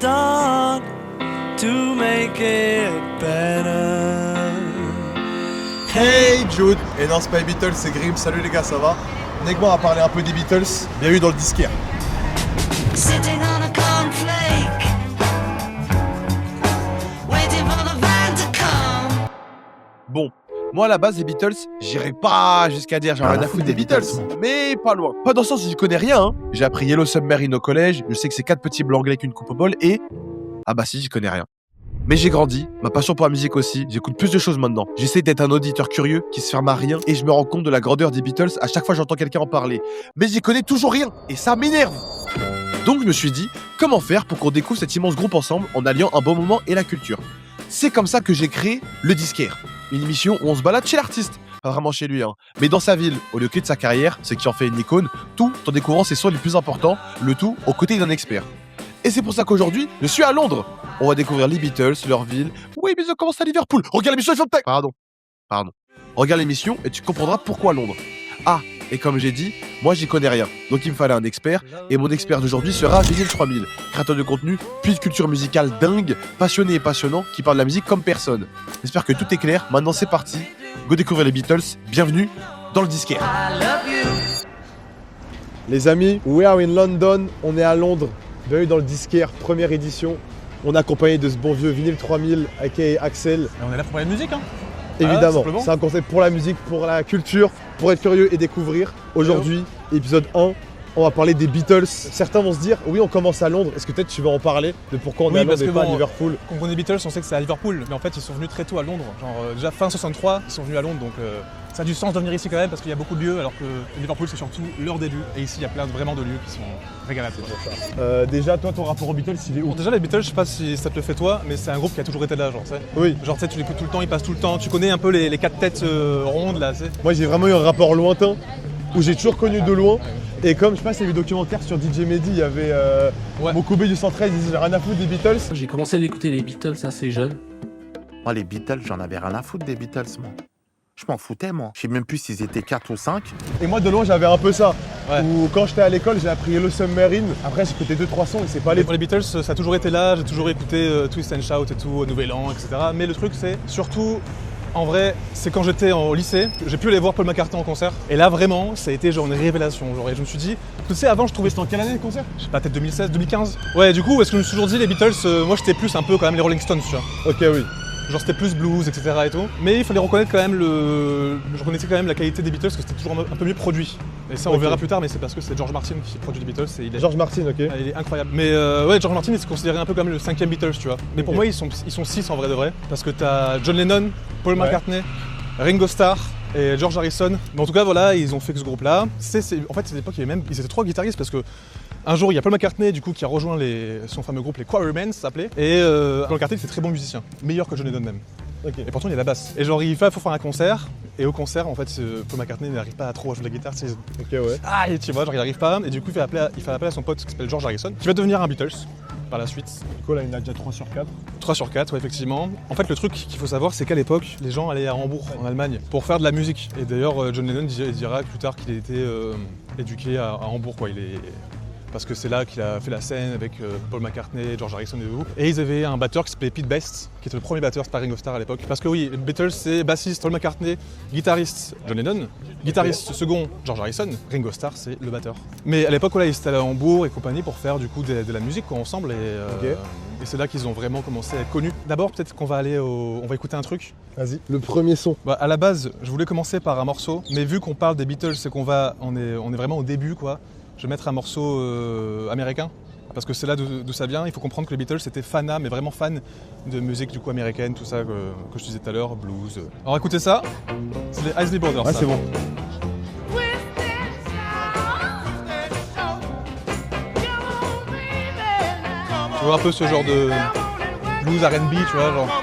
done to make it better. Hey Jude. Et non, c'est pas les Beatles, c'est Grimm. Salut les gars, ça va? Negma a parlé un peu des Beatles. Bienvenue dans le disquaire. Sitting on a cornflake, waiting for the van to come. Bon, moi à la base, les Beatles, j'irai pas jusqu'à dire j'ai rien à foutre des Beatles. Mais pas loin. Pas dans le sens où j'y connais rien. Hein. J'ai appris Yellow Submarine au collège. Je sais que c'est 4 petits blancs anglais avec une coupe au bol. Et. Ah bah si, j'y connais rien. Mais j'ai grandi, ma passion pour la musique aussi, j'écoute plus de choses maintenant. J'essaie d'être un auditeur curieux qui se ferme à rien et je me rends compte de la grandeur des Beatles à chaque fois que j'entends quelqu'un en parler. Mais j'y connais toujours rien et ça m'énerve. Donc je me suis dit, comment faire pour qu'on découvre cet immense groupe ensemble en alliant un bon moment et la culture. C'est comme ça que j'ai créé le Disquaire, une émission où on se balade chez l'artiste. Pas vraiment chez lui, hein, mais dans sa ville, au lieu de sa carrière, ce qui en fait une icône, tout en découvrant ses sons les plus importants, le tout aux côtés d'un expert. Et c'est pour ça qu'aujourd'hui, je suis à Londres. On va découvrir les Beatles, leur ville. Oui, mais ils ont commencé à Liverpool. Regarde l'émission, ils font Pardon. Regarde l'émission et tu comprendras pourquoi Londres. Ah, et comme j'ai dit, moi j'y connais rien. Donc il me fallait un expert. Et mon expert d'aujourd'hui sera Vinyl 3000, créateur de contenu, puis de culture musicale dingue, passionné et passionnant, qui parle de la musique comme personne. J'espère que tout est clair. Maintenant c'est parti. Go découvrir les Beatles. Bienvenue dans le Disquaire. Les amis, we are in London. On est à Londres. Bienvenue dans le Disquaire, première édition. On est accompagné de ce bon vieux Vinyl 3000, aka Axel. Et on est là pour parler de musique, hein. Évidemment, Ah, c'est un concept pour la musique, pour la culture, pour être curieux et découvrir. Aujourd'hui, épisode 1, on va parler des Beatles. Certains vont se dire, oui, on commence à Londres. Est-ce que peut-être tu vas en parler de pourquoi on est à Londres et pas à Liverpool? Quand on connaît les Beatles, on sait que c'est à Liverpool, mais en fait ils sont venus très tôt à Londres. Genre déjà fin 63, ils sont venus à Londres, donc ça a du sens de venir ici quand même parce qu'il y a beaucoup de lieux, alors que Liverpool c'est surtout leur début. Et ici il y a plein vraiment de lieux qui sont régalatifs. Déjà, toi, ton rapport aux Beatles, il est où? Bon, déjà les Beatles, je sais pas si ça te le fait toi, mais c'est un groupe qui a toujours été là, genre tu sais. Oui. Genre tu sais, tu l'écoutes tout le temps, il passe tout le temps. Tu connais un peu les 4 têtes rondes là, tu sais. Moi, j'ai vraiment eu un rapport lointain où j'ai toujours connu de loin. Et comme je sais pas, il y a eu documentaire sur DJ Mehdi, il y avait Mokobe du 113, il disait j'ai rien à foutre des Beatles. J'ai commencé à écouter les Beatles assez jeune. Moi, les Beatles, j'en avais rien à foutre des Beatles, moi. Je m'en foutais, moi. Je sais même plus s'ils étaient 4 ou 5. Et moi, de loin, j'avais un peu ça. Ouais. Où quand j'étais à l'école, j'ai appris Yellow Submarine. Après, j'ai écouté 2-3 sons et c'est pas allé. Pour les Beatles, ça a toujours été là, j'ai toujours écouté Twist and Shout et tout, au Nouvel An, etc. Mais le truc, c'est surtout, en vrai, c'est quand j'étais au lycée, j'ai pu aller voir Paul McCartney en concert. Et là, vraiment, ça a été genre une révélation. Genre, et je me suis dit, tu sais, avant, je trouvais. C'était en quelle année le concert? Je sais pas, peut-être 2016, 2015. Ouais, du coup, parce que je me suis toujours dit, les Beatles, moi, j'étais plus un peu quand même les Rolling Stones, tu vois. Ok, oui. Genre c'était plus blues, etc. et tout. Mais il fallait reconnaître quand même je reconnaissais quand même la qualité des Beatles, parce que c'était toujours un peu mieux produit. Et ça on verra plus tard, mais c'est parce que c'est George Martin qui produit les Beatles. Et il est, George Martin, ok. il est incroyable. Mais ouais, George Martin c'est considéré un peu comme le 5e Beatles, tu vois. Mais pour moi ils sont 6 en vrai de vrai. Parce que t'as John Lennon, Paul McCartney, Ringo Starr et George Harrison. Mais en tout cas voilà, ils ont fait que ce groupe là. En fait cette époque ils étaient 3 guitaristes parce que un jour, il y a Paul McCartney du coup qui a rejoint son fameux groupe, les Quarrymen, ça s'appelait. Et Paul McCartney, c'est très bon musicien, meilleur que John Lennon même. Okay. Et pourtant, il y a la basse. Et genre, il faut faire un concert. Et au concert, en fait, Paul McCartney n'arrive pas à trop jouer de la guitare. Ok, ouais. Ah, et tu vois, genre, il n'arrive pas. Et du coup, il fait appel à son pote qui s'appelle George Harrison, qui va devenir un Beatles par la suite. Du coup, là, il y en a déjà 3 sur 4. 3 sur 4, ouais, effectivement. En fait, le truc qu'il faut savoir, c'est qu'à l'époque, les gens allaient à Hambourg, en Allemagne, pour faire de la musique. Et d'ailleurs, John Lennon dira plus tard qu'il a été éduqué à Hambourg, quoi. Parce que c'est là qu'il a fait la scène avec Paul McCartney, George Harrison et tout. Et ils avaient un batteur qui s'appelait Pete Best, qui était le premier batteur, c'est pas Ringo Starr à l'époque. Parce que oui, les Beatles c'est bassiste Paul McCartney, guitariste John Lennon, guitariste second George Harrison, Ringo Starr c'est le batteur. Mais à l'époque voilà, ils étaient à Hambourg et compagnie pour faire du coup de la musique quoi, ensemble et c'est là qu'ils ont vraiment commencé à être connus. D'abord peut-être qu'on va on va écouter un truc. Vas-y. Le premier son. Bah, à la base, je voulais commencer par un morceau, mais vu qu'on parle des Beatles et on est vraiment au début quoi. Je vais mettre un morceau américain, parce que c'est là d'où ça vient. Il faut comprendre que les Beatles étaient fans, mais vraiment fans de musique du coup américaine, tout ça que je disais tout à l'heure, blues. Alors écoutez ça, c'est les Isley Brothers. Ouais, ça. c'est bon. Tu vois un peu ce genre de blues R&B, tu vois, genre.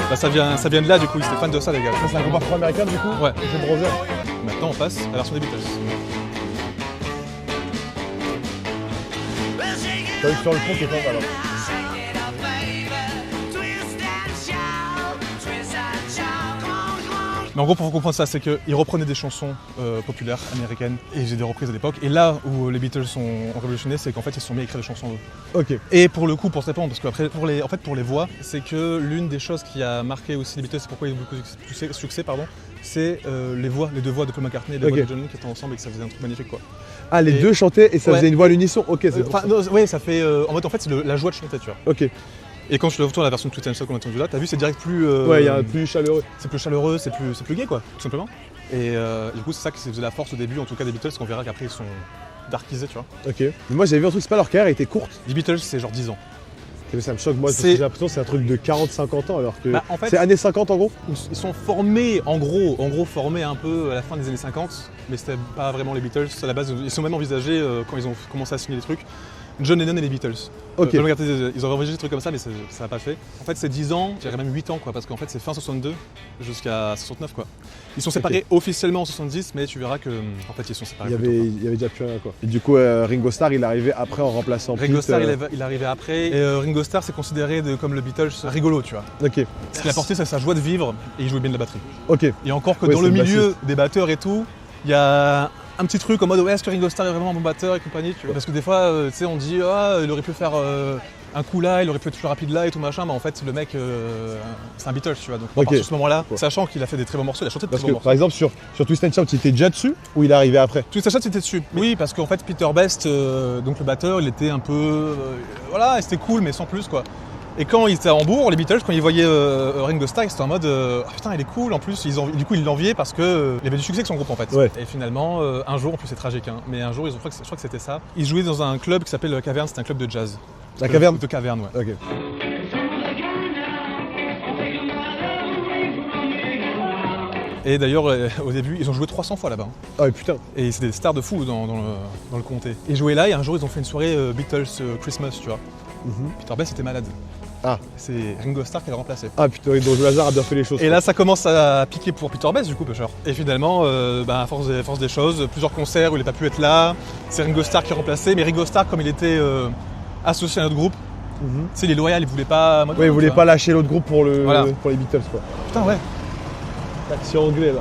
Bah, ça vient de là du coup, ils étaient fans de ça les gars. Ça, c'est un groupe afro-américain du coup? Ouais. The Brothers. Maintenant on passe à la version des Beatles. T'as vu sur le fond qui est pas mal. Alors. Mais en gros, pour vous comprendre ça, c'est qu'ils reprenaient des chansons populaires américaines et j'ai des reprises à l'époque. Et là où les Beatles ont révolutionné, c'est qu'en fait, ils se sont mis à écrire des chansons eux. Ok. Et pour le coup, pour se répondre, parce qu'après, pour les voix, c'est que l'une des choses qui a marqué aussi les Beatles, c'est pourquoi ils ont beaucoup de succès, c'est les deux voix de Paul McCartney et les voix de John Lennon qui étaient ensemble et que ça faisait un truc magnifique, quoi. Ah, les deux chantaient et ça faisait une voix à l'unisson. Ok, c'est pour ça. Oui, ça fait. En fait, c'est la joie de chanter, tu vois. Ok. Et quand tu retournes à la version de Twisted Sister qu'on a entendue là, t'as vu, c'est direct plus. Ouais, il y a un plus chaleureux. C'est plus chaleureux, c'est plus gay, quoi, tout simplement. Et du coup, c'est ça qui faisait la force au début, en tout cas des Beatles, qu'on verra qu'après ils sont darkisés, tu vois. Ok. Mais moi, j'avais vu un truc, c'est pas leur carrière était courte. Les Beatles, c'est genre 10 ans. Mais ça me choque, moi, parce que j'ai l'impression que c'est un truc de 40-50 ans, alors que. Bah, en fait, c'est années 50 en gros. Ils sont formés, en gros, formés un peu à la fin des années 50, mais c'était pas vraiment les Beatles. À la base, ils sont même envisagés quand ils ont commencé à signer des trucs. John Lennon et les Beatles. Ok. Ils ont envisagé des trucs comme ça, mais ça n'a pas fait. En fait, c'est 10 ans, je dirais même 8 ans, quoi, parce qu'en fait, c'est fin 62 jusqu'à 69, quoi. Ils sont séparés officiellement en 70, mais tu verras que, en fait, ils sont séparés. Il y avait déjà plus rien, quoi. Et du coup, Ringo Starr, il est arrivé après en remplaçant Ringo Pete, Starr, il est arrivé après. Et Ringo Starr, c'est considéré comme le Beatles rigolo, tu vois. Ok. Ce qu'il a porté, c'est sa joie de vivre, et il jouait bien de la batterie. Ok. Et encore que Ouais, dans le c'est le milieu bassiste. des batteurs et tout, il y a un petit truc en mode ouais, est-ce que Ringo Starr est vraiment un bon batteur et compagnie, tu vois. Parce que des fois, tu sais, on dit ah, il aurait pu faire un coup là, il aurait pu être plus rapide là et tout machin, mais en fait, le mec, c'est un Beatles, tu vois. Donc, à partir de ce moment-là, sachant qu'il a fait des très bons morceaux, il a chanté de très Parce bons que morceaux. par exemple, sur Twist and Shout, il était déjà dessus ou il est arrivé après? Tout ça, c'était dessus. Oui, parce qu'en fait, Peter Best, donc le batteur, il était un peu. Voilà, c'était cool, mais sans plus, quoi. Et quand il était à Hambourg, les Beatles, quand ils voyaient Ringo Starr, ils étaient en mode ah putain, il est cool. En plus, du coup, ils l'enviaient parce qu'il y avait du succès avec son groupe en fait. Ouais. Et finalement, un jour, en plus c'est tragique, hein, mais un jour, je crois que c'était ça. Ils jouaient dans un club qui s'appelle La Caverne, c'était un club de jazz. La Caverne? De Caverne, ouais. Ok. Et d'ailleurs, au début, ils ont joué 300 fois là-bas. Hein. Ah ouais, putain. Et c'était des stars de fou dans le comté. Ils jouaient là et un jour, ils ont fait une soirée Beatles Christmas, tu vois. Peter Best était malade. Ah. C'est Ringo Starr qui l'a remplacé. Ah putain, donc le hasard a bien fait les choses. Et là, ça commence à piquer pour Peter Best, du coup, Pusher. Et finalement, à force des choses, plusieurs concerts où il n'a pas pu être là, c'est Ringo Starr qui est remplacé. Mais Ringo Starr, comme il était associé à notre groupe, tu sais, il est loyal, il voulait pas. Ouais, il voulait pas lâcher l'autre groupe pour les Beatles, quoi. Putain, ouais. Taxi anglais, là.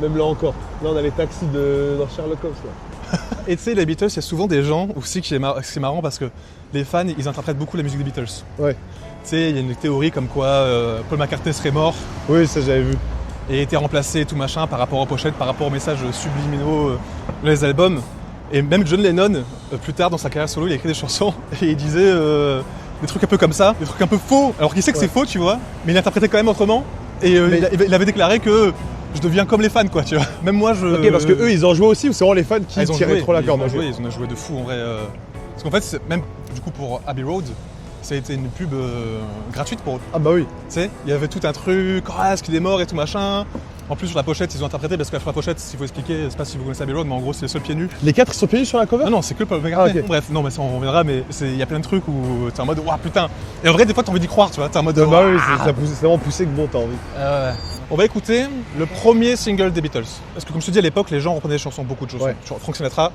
Même là encore. Là, on a les taxis dans Sherlock Holmes, là. Et tu sais, les Beatles, il y a souvent des gens aussi qui c'est marrant parce que les fans, ils interprètent beaucoup la musique des Beatles. Ouais. Tu sais, il y a une théorie comme quoi Paul McCartney serait mort Oui, ça j'avais vu. et était remplacé et tout machin par rapport aux pochettes, par rapport aux messages subliminaux dans les albums. Et même John Lennon, plus tard dans sa carrière solo, il a écrit des chansons et il disait des trucs un peu comme ça, des trucs un peu faux, alors qu'il sait que c'est faux, tu vois, mais il interprétait quand même autrement. Et il avait déclaré que je deviens comme les fans, quoi, tu vois. Même moi, je. Ok, parce que eux, ils en jouaient aussi ou c'est vraiment les fans qui ils ont tiraient joué, trop la corde? ils en ont joué de fou en vrai. Parce qu'en fait, même du coup pour Abbey Road, ça a été une pub gratuite pour eux. Ah bah oui. Tu sais, il y avait tout un truc, ah, est-ce qu'il est mort et tout machin. En plus, sur la pochette, ils ont interprété, parce que sur la pochette, s'il faut expliquer, je sais pas si vous connaissez Abbey Road, mais en gros, c'est les seuls pieds nus. Les 4 ils sont pieds nus sur la cover? Non, c'est que Paul McCartney. Ah, ok. Bref, non, mais ça, on reviendra, mais il y a plein de trucs où t'es en mode, waouh, putain. Et en vrai, des fois, t'as envie d'y croire, tu vois. T'es en mode, Bah oui, Ouah. c'est vraiment poussé que bon, t'as envie. On va écouter le premier single des Beatles. Parce que, comme je te dis, à l'époque, les gens reprenaient des chansons, beaucoup de chansons. Ouais. Genre, Frank Sinatra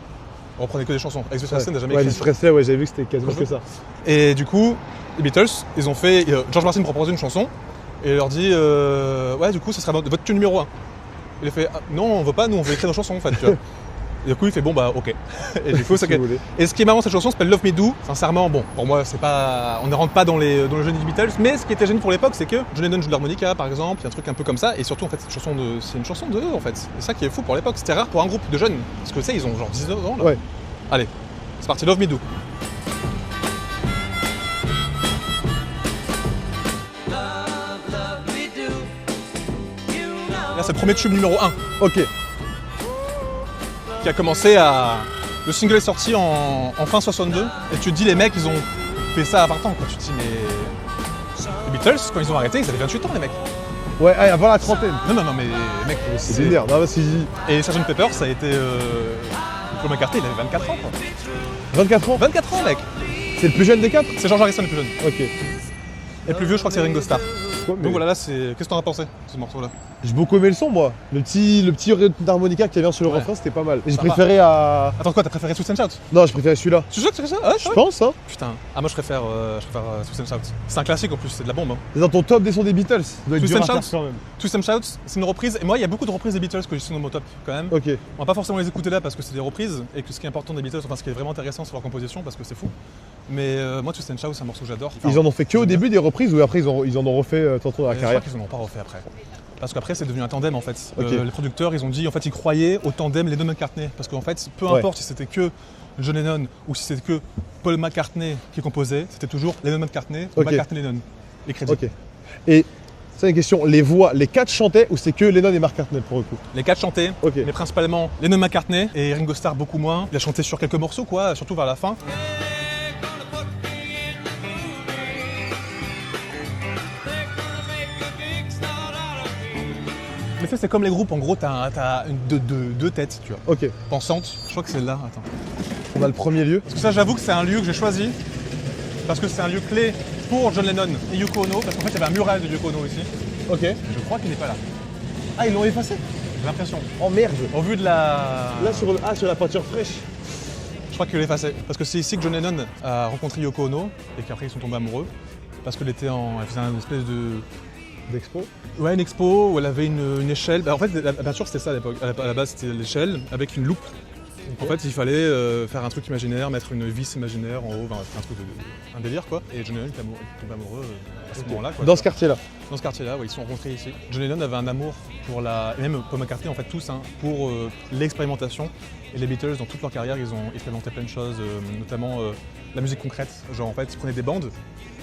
reprenait que des chansons. Elvis Presley n'a jamais Ouais, écrit. Elvis Presley, ouais, j'avais vu que c'était quasiment que ça. Et du coup, les Beatles, ils ont fait. George Martin proposait une chanson et il leur dit ouais, du coup, ça sera votre tune numéro 1. Il a fait ah, non, on veut pas, nous on veut écrire nos chansons en fait. Tu vois. Et du coup, il fait bon bah ok. Et du coup, ça. Et ce qui est marrant, cette chanson s'appelle Love Me Do. Sincèrement, bon, pour moi, c'est pas. On ne rentre pas dans le génie des Beatles, mais ce qui était génial pour l'époque, c'est que John Lennon joue de l'harmonica par exemple, il y a un truc un peu comme ça, et surtout en fait, c'est une chanson de eux en fait. C'est ça qui est fou pour l'époque. C'était rare pour un groupe de jeunes. Parce que tu sais, ils ont genre 19 ans là. Ouais. Allez, c'est parti, Love Me Do. Là, c'est le premier tube numéro 1 Ok. qui a commencé à. Le single est sorti en fin 62, et tu te dis, les mecs, ils ont fait ça à 20 ans, quoi. Tu te dis, mais. Les Beatles, quand ils ont arrêté, ils avaient 28 ans, les mecs. Ouais, avant la trentaine. Non, mais les mecs. C'est bizarre. Non, parce que Et Sgt Pepper, ça a été. Paul McCartney, il avait 24 ans, quoi. 24 ans. 24 ans, mec. C'est le plus jeune des 4? C'est George Harrison le plus jeune. Ok. Et le plus vieux, je crois que c'est Ringo Starr. Quoi, mais- Donc voilà, là, c'est. Qu'est-ce que t'en as pensé, ce morceau-là? J'ai beaucoup aimé le son, moi. Le petit harmonica qui vient sur le Ouais. refrain, c'était pas mal. Et j'ai Ça va. préféré à. Attends quoi, t'as préféré Twist and Shout? Non, je préférais celui-là. Tu sais que c'est ça? Ouais, Je pense, hein. Putain. Ah moi je préfère Twist and Shout. C'est un classique en plus, c'est de la bombe. Hein. C'est dans ton top des sons des Beatles. Ça doit être Twist dur and à faire Shout quand même. Twist and Shout, c'est une reprise. Et moi, il y a beaucoup de reprises des Beatles que j'ai sur mon top quand même. Ok. On va pas forcément les écouter là parce que c'est des reprises et que ce qui est important des Beatles, enfin ce qui est vraiment intéressant c'est leur composition parce que c'est fou. Mais moi Twist and Shout c'est un morceau que j'adore. Ils en ont fait que au début des reprises ou après ils en ont refait tantôt dans la Je carrière. crois qu'ils en ont pas refait après. Parce qu'après c'est devenu un tandem en fait. Ok. Les producteurs ils ont dit en fait ils croyaient au tandem Lennon-McCartney parce qu'en fait peu Ouais. importe si c'était que John Lennon ou si c'était que Paul McCartney qui composait, c'était toujours Lennon-McCartney ou Ok. McCartney-Lennon. Les crédits. Ok. Et ça, une question, les voix, les 4 chantaient ou c'est que Lennon et McCartney pour le coup? Les 4 chantaient, Ok. mais principalement Lennon-McCartney et Ringo Starr beaucoup moins. Il a chanté sur quelques morceaux quoi, surtout vers la fin. Mais ça c'est comme les groupes, en gros t'as deux têtes, tu vois. Ok. Pensante, je crois que c'est là, attends. On a le premier lieu. Parce que ça j'avoue que c'est un lieu que j'ai choisi, parce que c'est un lieu clé pour John Lennon et Yoko Ono, parce qu'en fait il y avait un mural de Yoko Ono ici, Ok. je crois qu'il n'est pas là, Ah, ils l'ont effacé? j'ai l'impression. Oh merde. Au vu de la... Là sur la peinture fraîche. Je crois qu'il l'a effacé, parce que c'est ici que John Lennon a rencontré Yoko Ono, et qu'après ils sont tombés amoureux, parce qu'elle était elle faisait une espèce de... D'expo. Ouais, une expo où elle avait une échelle. Bah, en fait, la peinture c'était ça à l'époque. À la base, c'était l'échelle avec une loupe. En fait, il fallait faire un truc imaginaire, mettre une vis imaginaire en haut, enfin, un truc un délire quoi. Et John Lennon était tombé amoureux à ce moment-là. Quoi. Dans ce quartier-là. Dans ce quartier-là, ouais, ils se sont rencontrés ici. John Lennon avait un amour pour la, et même Paul McCartney en fait tous, hein, pour l'expérimentation. Et les Beatles, dans toute leur carrière, ils ont expérimenté plein de choses, notamment la musique concrète. Genre en fait, ils prenaient des bandes,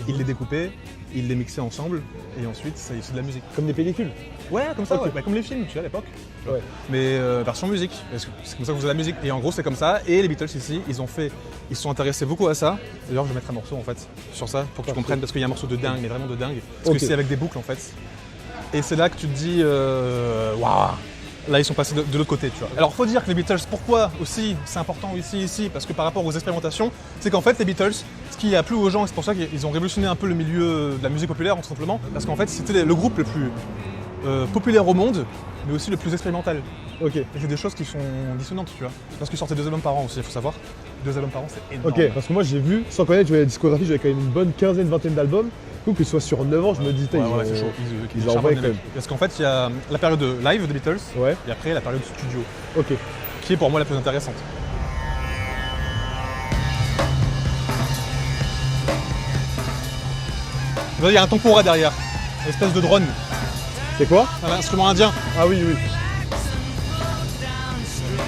ils les découpaient, ils les mixaient ensemble, et ensuite c'est de la musique. Comme des pellicules. Ouais, comme ça, Ok. ouais. Bah, comme les films, tu sais, à l'époque. Ouais. Mais version musique, parce que c'est comme ça qu'on faisait la musique. Et en gros, c'est comme ça. Et les Beatles ici, ils se sont intéressés beaucoup à ça. D'ailleurs, je vais mettre un morceau en fait sur ça pour que tu comprennes, parce qu'il y a un morceau de dingue, mais vraiment de dingue. Parce Ok. que c'est avec des boucles en fait. Et c'est là que tu te dis, waouh. Là, ils sont passés de l'autre côté, tu vois. Alors, faut dire que les Beatles, pourquoi aussi c'est important ici, parce que par rapport aux expérimentations, c'est qu'en fait, les Beatles, ce qui a plu aux gens, et c'est pour ça qu'ils ont révolutionné un peu le milieu de la musique populaire, tout simplement, parce qu'en fait, c'était le groupe le plus populaire au monde, mais aussi le plus expérimental. Ok. Et c'est des choses qui sont dissonantes, tu vois. Parce qu'ils sortaient 2 albums par an aussi, il faut savoir. 2 albums par an, c'est énorme. Ok, parce que moi j'ai vu, sans connaître, je voyais la discographie, j'avais quand même une bonne quinzaine, vingtaine d'albums. Du coup, que ce soit sur 9 ans, je me dis, Ouais, ils ouais, ont- c'est chaud. ils Ils envoient charbonnent, quand les même. mecs. Parce qu'en fait, il y a la période live des Beatles, Ouais, et après la période studio, ok. qui est pour moi la plus intéressante. Il y a un tempora derrière, une espèce de drone, C'est quoi? un instrument indien. Ah oui, oui.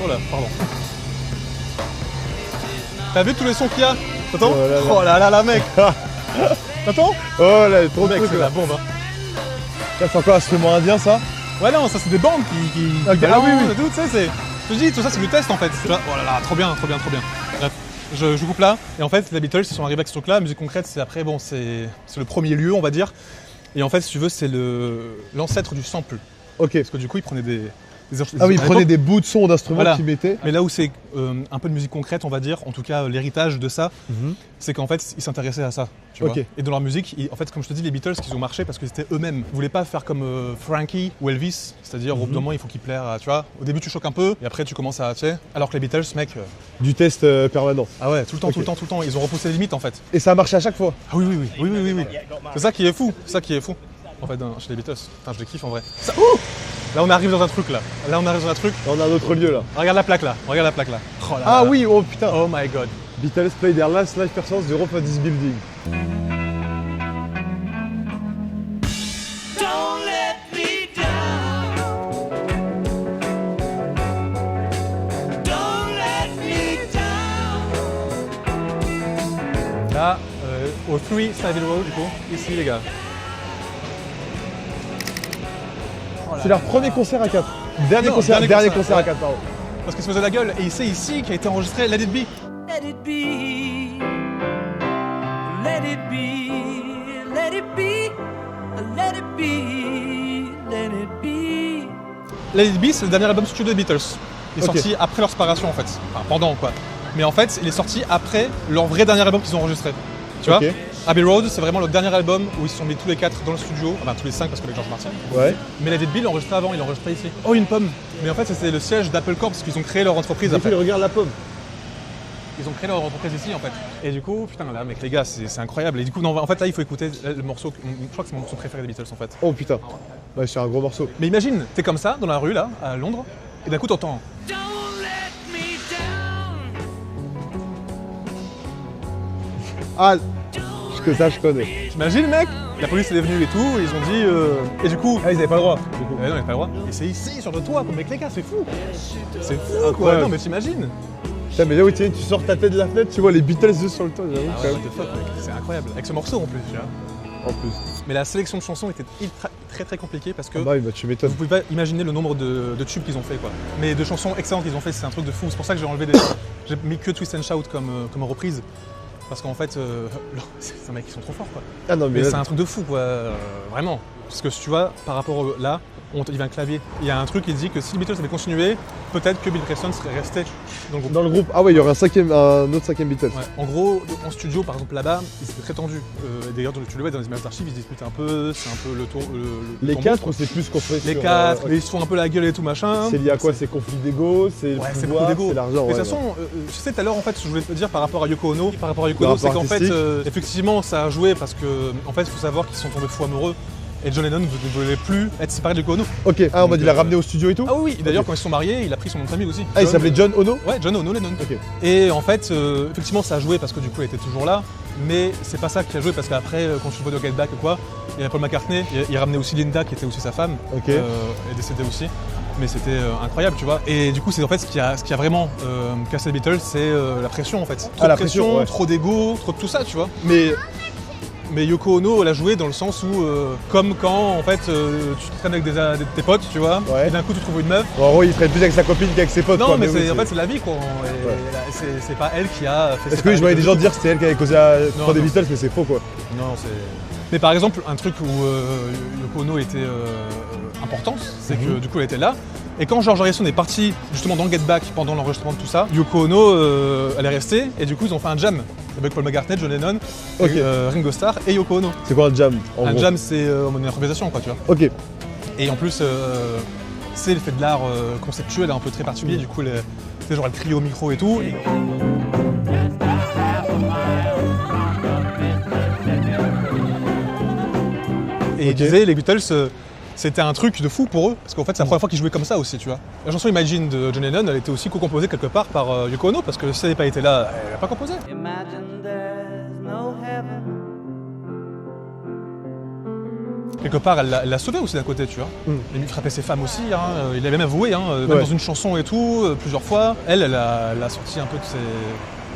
Oh là, pardon. T'as vu tous les sons qu'il y a? T'entends? Oh là là. Oh là là, là, mec. T'entends? Oh là, trop de Mec, trucs c'est là. la bombe. Hein. Ça, c'est encore un instrument indien ça? Ouais, non, ça c'est des bandes qui Ok, ah oui, oui. et tout, tu sais, c'est... Je te dis, tout ça c'est du test en fait. Tu vois, oh là là, trop bien, trop bien, trop bien. Bref, je coupe là. Et en fait, les Beatles, ils sont arrivés avec ce truc-là. La musique concrète, c'est après, bon, c'est le premier lieu, on va dire. Et en fait, si tu veux, c'est l'ancêtre du sample. Ok. Parce que du coup, ils prenaient des Ah oui, ils à prenaient l'époque, des bouts de son d'instruments Voilà. qu'ils mettaient. Mais là où c'est un peu de musique concrète, on va dire, en tout cas l'héritage de ça, Mhm. c'est qu'en fait ils s'intéressaient à ça. Tu Ok. vois. Et dans leur musique, en fait, comme je te dis, les Beatles, qu'ils ont marché parce que c'était eux-mêmes. Ils voulaient pas faire comme Frankie ou Elvis, c'est-à-dire au bout d'un moment il faut qu'ils plaire à, tu vois. Au début tu choques un peu et après tu commences à, tu sais. Alors que les Beatles, mec, Du test permanent. ah ouais, tout le temps, Ok. tout le temps, tout le temps. Ils ont repoussé les limites en fait. Et ça a marché à chaque fois. Ah oui, oui, oui, oui, oui, oui, oui. C'est ça qui est fou, c'est ça qui est fou. En fait, chez les Beatles, putain, je les kiffe en vrai. Ça, ouh, là on arrive dans un truc là. Là on arrive dans un truc. Là, on a un autre lieu là. Regarde la plaque là. Regarde la plaque là. Oh là Ah là. oui, oh putain. Oh my god. Beatles play their last live performance de Rope at this building. Don't let me down. Don't let me down. Là, au 3 Savile Row, du coup, ici les gars. Oh là C'est leur là. premier concert à 4. Dernier Non, concert, dernier dernier concert, concert à ouais. 4, pardon. Parce qu'il se faisait la gueule, et c'est ici qu'a été enregistré Let It Be. Let it be. Let it be. Let it be. Let it be. Let it be. Let It Be, c'est le dernier album studio des Beatles. Il est Ok. sorti après leur séparation en fait. Enfin, pendant quoi. Mais en fait, il est sorti après leur vrai dernier album qu'ils ont enregistré. Tu vois? Ok. Abbey Road, c'est vraiment le dernier album où ils se sont mis tous les 4 dans le studio, enfin tous les 5 parce qu'avec George Martin. Ouais. Mais Let It Be, il enregistrait avant, il enregistrait ici. Oh, une pomme. Mais en fait, c'était le siège d'Apple Corp parce qu'ils ont créé leur entreprise Et après. puis regarde la pomme. Ils ont créé leur entreprise ici en fait. Et du coup, putain, là, mec, les gars, c'est incroyable. Et du coup, non, en fait, là, il faut écouter le morceau. Je crois que c'est mon morceau préféré des Beatles en fait. Oh putain. Ouais, c'est un gros morceau. Mais imagine, t'es comme ça, dans la rue là, à Londres, et d'un coup, t'entends. Don't let me down. Ah, que ça je connais. T'imagines, mec? La police elle est venue et tout, et ils ont dit. Et du coup. Ah, ils avaient pas le droit. Du coup. Non, ils n'avaient pas le droit. Et c'est ici, sur le toit, comme mec, les gars, c'est fou. C'est fou, quoi. Incroyable. Non, mais t'imagines? Putain, mais là où tu sors ta tête de la fenêtre, tu vois les Beatles juste sur le toit, j'avoue. Ah quand ouais, même. what the fuck, mec, c'est incroyable. Avec ce morceau en plus, tu vois. En plus. Mais la sélection de chansons était très compliquée parce que Ah bah oui, bah tu m'étonnes. vous pouvez pas imaginer le nombre de tubes qu'ils ont fait, quoi. Mais de chansons excellentes qu'ils ont fait, c'est un truc de fou. C'est pour ça que j'ai enlevé j'ai mis que Twist and Shout comme reprise. Parce qu'en fait, c'est mec, ils sont trop forts, quoi. Ah non, mais Mais c'est là, un truc de fou, quoi. Vraiment. Parce que si tu vois, par rapport là, il y a un clavier. Il y a un truc qui dit que si les Beatles avaient continué, peut-être que Bill Preston serait resté dans le groupe. dans le groupe, ah ouais, il y aurait un autre cinquième Beatles. Ouais. En gros, en studio, par exemple là-bas, ils étaient très tendus. D'ailleurs, tu le vois dans les images d'archives, ils se disputent un peu, c'est un peu le tour. Les tombeau, quatre quoi. ou c'est plus construit Les sur, quatre, ok. mais ils se font un peu la gueule et tout machin. C'est lié à quoi? C'est conflit d'ego, c'est le Ouais, c'est pouvoir, pro d'ego. c'est l'argent. Mais de ouais, toute façon, tu sais, tout à l'heure, en fait, je voulais te dire par rapport à Yoko Ono, c'est rapport qu'en fait, artistique. effectivement, ça a joué parce que, en fait, il faut savoir qu'ils sont tombés fous amoureux. Et John Lennon ne voulait plus être séparé de Yoko Ono. Ok, ah, on m'a dit, il l'a Donc, ramené au studio et tout? Ah oui, oui. D'ailleurs, Ok. quand ils se sont mariés, il a pris son nom de famille aussi. Ah, il s'appelait John Ono? Ouais, John Ono Lennon. Ok. Et en fait, effectivement, ça a joué parce que du coup, elle était toujours là. Mais c'est pas ça qui a joué parce qu'après, quand tu vois de Get Back ou quoi, il y a Paul McCartney, il ramenait aussi Linda qui était aussi sa femme. Ok. Elle est décédée aussi. Mais c'était incroyable, tu vois. Et du coup, c'est en fait ce qui a vraiment cassé les Beatles, c'est la pression en fait. Trop Ah, la de pression, pression, ouais. trop d'ego, trop de tout ça, tu vois. Mais Yoko Ono, elle a joué dans le sens où, comme quand en fait tu traînes avec tes potes, tu vois, Ouais. et d'un coup tu trouves une meuf. Bon, en gros, il traîne plus avec sa copine qu'avec ses potes. Non, quoi, mais oui, en fait c'est la vie quoi. Et Ouais. c'est pas elle qui a fait. Parce que oui, je voyais des gens dire que c'était elle qui avait causé la Non, fin des non. Beatles, mais c'est faux quoi. Non, c'est. Mais par exemple, un truc où Yoko Ono était importante, c'est que du coup elle était là. Et quand George Harrison est parti justement dans Get Back pendant l'enregistrement de tout ça, Yoko Ono elle est restée et du coup ils ont fait un jam avec Paul McCartney, John Lennon, Ok. Ringo Starr et Yoko Ono. C'est quoi un jam en Un gros? jam c'est une improvisation quoi tu vois. Ok. Et en plus c'est le fait de l'art conceptuel un peu très particulier, du coup c'est genre elle crie au micro et tout. Et il disait les Beatles c'était un truc de fou pour eux, parce qu'en fait c'est la première fois qu'ils jouaient comme ça aussi, tu vois. La chanson Imagine de John Lennon, elle était aussi co-composée quelque part par Yoko Ono, parce que si elle n'avait pas été là, elle n'a pas composé. Imagine there's no heaven. Quelque part, elle l'a sauvé aussi d'un côté, tu vois. Il frappait ses femmes aussi, hein, il a même avoué, même Ouais. dans une chanson et tout, plusieurs fois. Elle a sorti un peu de ses...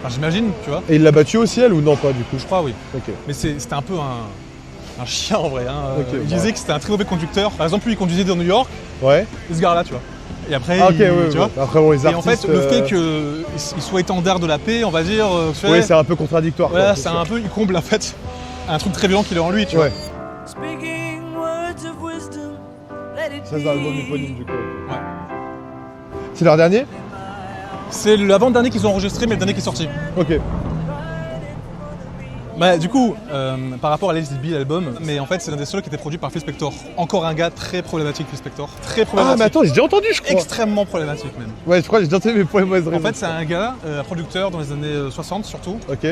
Enfin, j'imagine, tu vois. Et il l'a battu aussi elle ou non pas du coup? Je crois, oui. Ok. Mais c'était un peu un chien en vrai. Hein. Ok, Il ouais. disait que c'était un très mauvais conducteur. Par exemple, lui, il conduisait dans New York, Ouais. il se gare là, tu vois. Et après, Ah ok, ouais, tu vois. Après bon, les Et en artistes. fait, le fait qu'il soit étendard de la paix, on va dire, tu sais, Oui, c'est un peu contradictoire. voilà, quoi, c'est sûr. un peu, il comble en fait un truc très violent qu'il a en lui, tu vois. Ouais, Speaking words of wisdom. Let it ça c'est dans l'album be. éponyme du coup. Ouais. C'est leur dernier? C'est l'avant-dernier qu'ils ont enregistré, mais le dernier qui est sorti. Ok. Bah, du coup, par rapport à Let It Be, l'album, mais en fait, c'est l'un des seuls qui était produit par Phil Spector. Encore un gars très problématique, Phil Spector. Très Ah problématique. mais attends, j'ai déjà entendu je crois. Extrêmement problématique même. Ouais, je crois que j'ai déjà entendu mes points mauvaises En raisons. fait, c'est un gars, un producteur dans les années 60 surtout, Ok.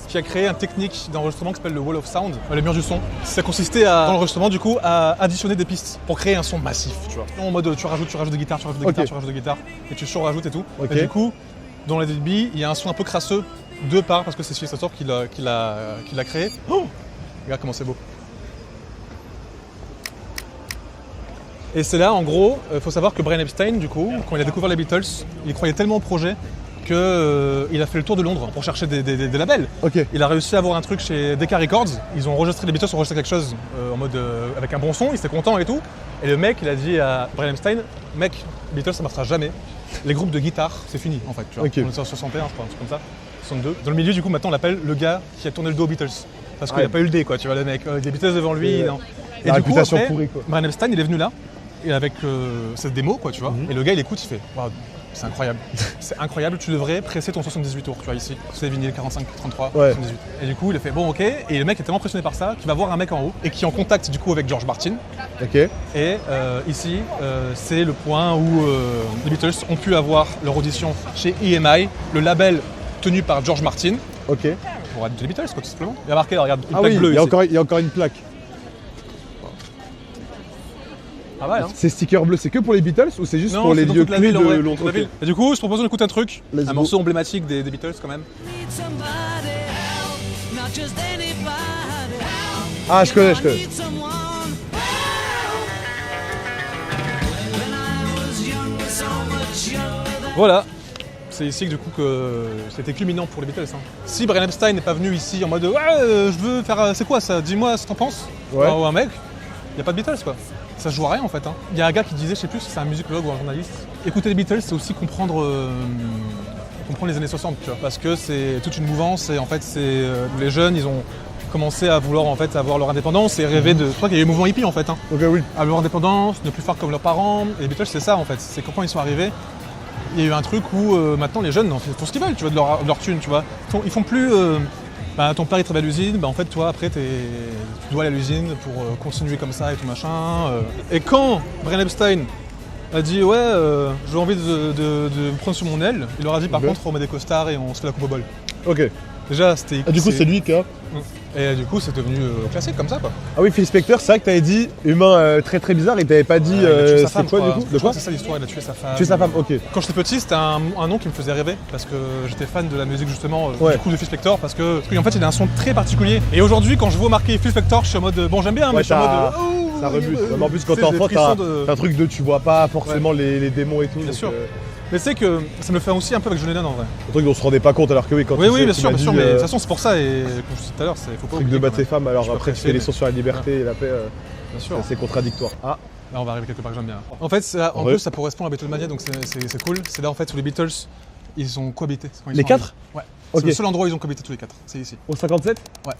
qui a créé une technique d'enregistrement qui s'appelle le Wall of Sound, le mur du son. Ça consistait à, dans l'enregistrement du coup, à additionner des pistes pour créer un son massif, tu vois. En mode tu rajoutes des guitares, tu rajoutes des Ok. guitares, tu rajoutes des guitares, et tu surrajoutes et tout. Ok. Et du coup, dans Let It Be, il y a un son un peu crasseux de part parce que c'est Phil Spector qui l'a créé. Oh, regarde comment c'est beau. Et c'est là, en gros, faut savoir que Brian Epstein, du coup, quand il a découvert les Beatles, il croyait tellement au projet qu'il a fait le tour de Londres pour chercher des labels. Ok. Il a réussi à avoir un truc chez Decca Records. Ils ont enregistré, les Beatles ont enregistré quelque chose en mode avec un bon son, il était content et tout. Et le mec, il a dit à Brian Epstein, mec, Beatles ça marchera jamais. Les groupes de guitare, c'est fini en fait. Tu vois. Ok. On est en 61, je crois, un truc comme ça. 62. Dans le milieu, du coup, maintenant on l'appelle le gars qui a tourné le dos aux Beatles. Parce qu'il Ouais. n'a pas eu le dé, quoi, tu vois, le mec. Des Beatles devant lui. Et, non. la du coup, réputation après, pourrie, quoi. Brian Epstein, il est venu là, et avec cette démo, quoi, tu vois. Et le gars, il écoute, il fait, waouh, C'est incroyable. C'est incroyable, tu devrais presser ton 78 tours, tu vois ici. C'est vinyle 45, 33, Ouais. 78. Et du coup, il a fait bon, ok. Et le mec est tellement impressionné par ça qu'il va voir un mec en haut et qui est en contact du coup avec George Martin. Ok. Et ici, c'est le point où les Beatles ont pu avoir leur audition chez EMI, le label tenu par George Martin, Ok. pour être les Beatles, quoi, tout simplement. Il y a marqué, là, regarde, une Ah plaque oui, bleue ici. il y a encore une plaque. Ah ouais, hein. Ces stickers bleus, c'est que pour les Beatles ou c'est juste Non, pour les c'est dans lieux toute la clés ville, de en vrai, Londres? toute la Ok. ville. Et du coup, je propose qu'on écoute un truc, Let's un go. morceau emblématique des Beatles quand même. Need somebody help, not just anybody help. Ah, je connais, je I connais. need someone help. When I was younger, so much younger than Voilà. C'est ici que du coup que c'était culminant pour les Beatles. Hein. Si Brian Epstein n'est pas venu ici en mode ouais, je veux faire, c'est quoi ça? Dis-moi ce que t'en penses. Ouais. Ou un mec, y a pas de Beatles quoi. Ça se joue à rien en fait. Hein. Y a un gars qui disait, je sais plus si c'est un musicologue ou un journaliste, écouter les Beatles c'est aussi comprendre les années 60, tu vois, parce que c'est toute une mouvance et en fait c'est les jeunes ils ont commencé à vouloir en fait avoir leur indépendance et rêver de. Je crois qu'il y a eu le mouvement hippie en fait. Hein. Ok, oui. À leur indépendance, ne plus faire comme leurs parents. Et les Beatles c'est ça en fait. C'est quand ils sont arrivés. Il y a eu un truc où maintenant les jeunes font ce qu'ils veulent, tu vois, de leur thune, tu vois. Ils font plus. Ton père il travaille à l'usine, en fait toi après tu dois aller à l'usine pour continuer comme ça et tout machin. Et quand Brian Epstein a dit ouais j'ai envie de me prendre sur mon aile, il leur a dit par Ok. contre on met des costards et on se fait la coupe au bol. Ok. Déjà c'était. Ah, du coup, c'est lui qui a. Et du coup c'est devenu classique comme ça quoi. Ah oui, Phil Spector, c'est vrai que t'avais dit humain très très bizarre et t'avais pas dit Il a tué sa c'est femme, quoi je du crois. coup? Je De crois quoi? que c'est ça l'histoire, il a tué sa femme. Tuer sa femme, ok. Quand j'étais petit, c'était un nom qui me faisait rêver parce que j'étais fan de la musique justement Ouais. du coup de Phil Spector parce qu'en fait il a un son très particulier. Et aujourd'hui quand je vois marqué Phil Spector, je suis en mode bon j'aime bien mais Ouais, je suis en mode t'as- oh, Ça rebute. Mais en plus, quand tu t'es sais, enfant, des t'as frissons de- t'as un truc de tu vois pas forcément les démons et tout. Bien donc, sûr. Mais c'est que ça me le fait aussi un peu avec John Lennon en vrai. un truc dont on se rendait pas compte alors que oui, quand Oui tu sais, bien tu sûr, m'as bien sûr, dit, mais de toute façon c'est pour ça et comme je disais tout à l'heure, il faut pas truc oublier de battre quand ses femmes, alors Je peux après tu apprécier, fais les mais- sons sur la liberté et la paix, bien sûr. c'est contradictoire. Ah, Là on va arriver quelque part que j'aime bien. En fait en Ouais. plus ça correspond à Beatlemania donc c'est cool. C'est là en fait où les Beatles ils ont cohabité. Quand ils Les sont quatre? arrivés. Ouais. C'est Ok. le seul endroit où ils ont cohabité tous les quatre, c'est ici. au 57? Ouais.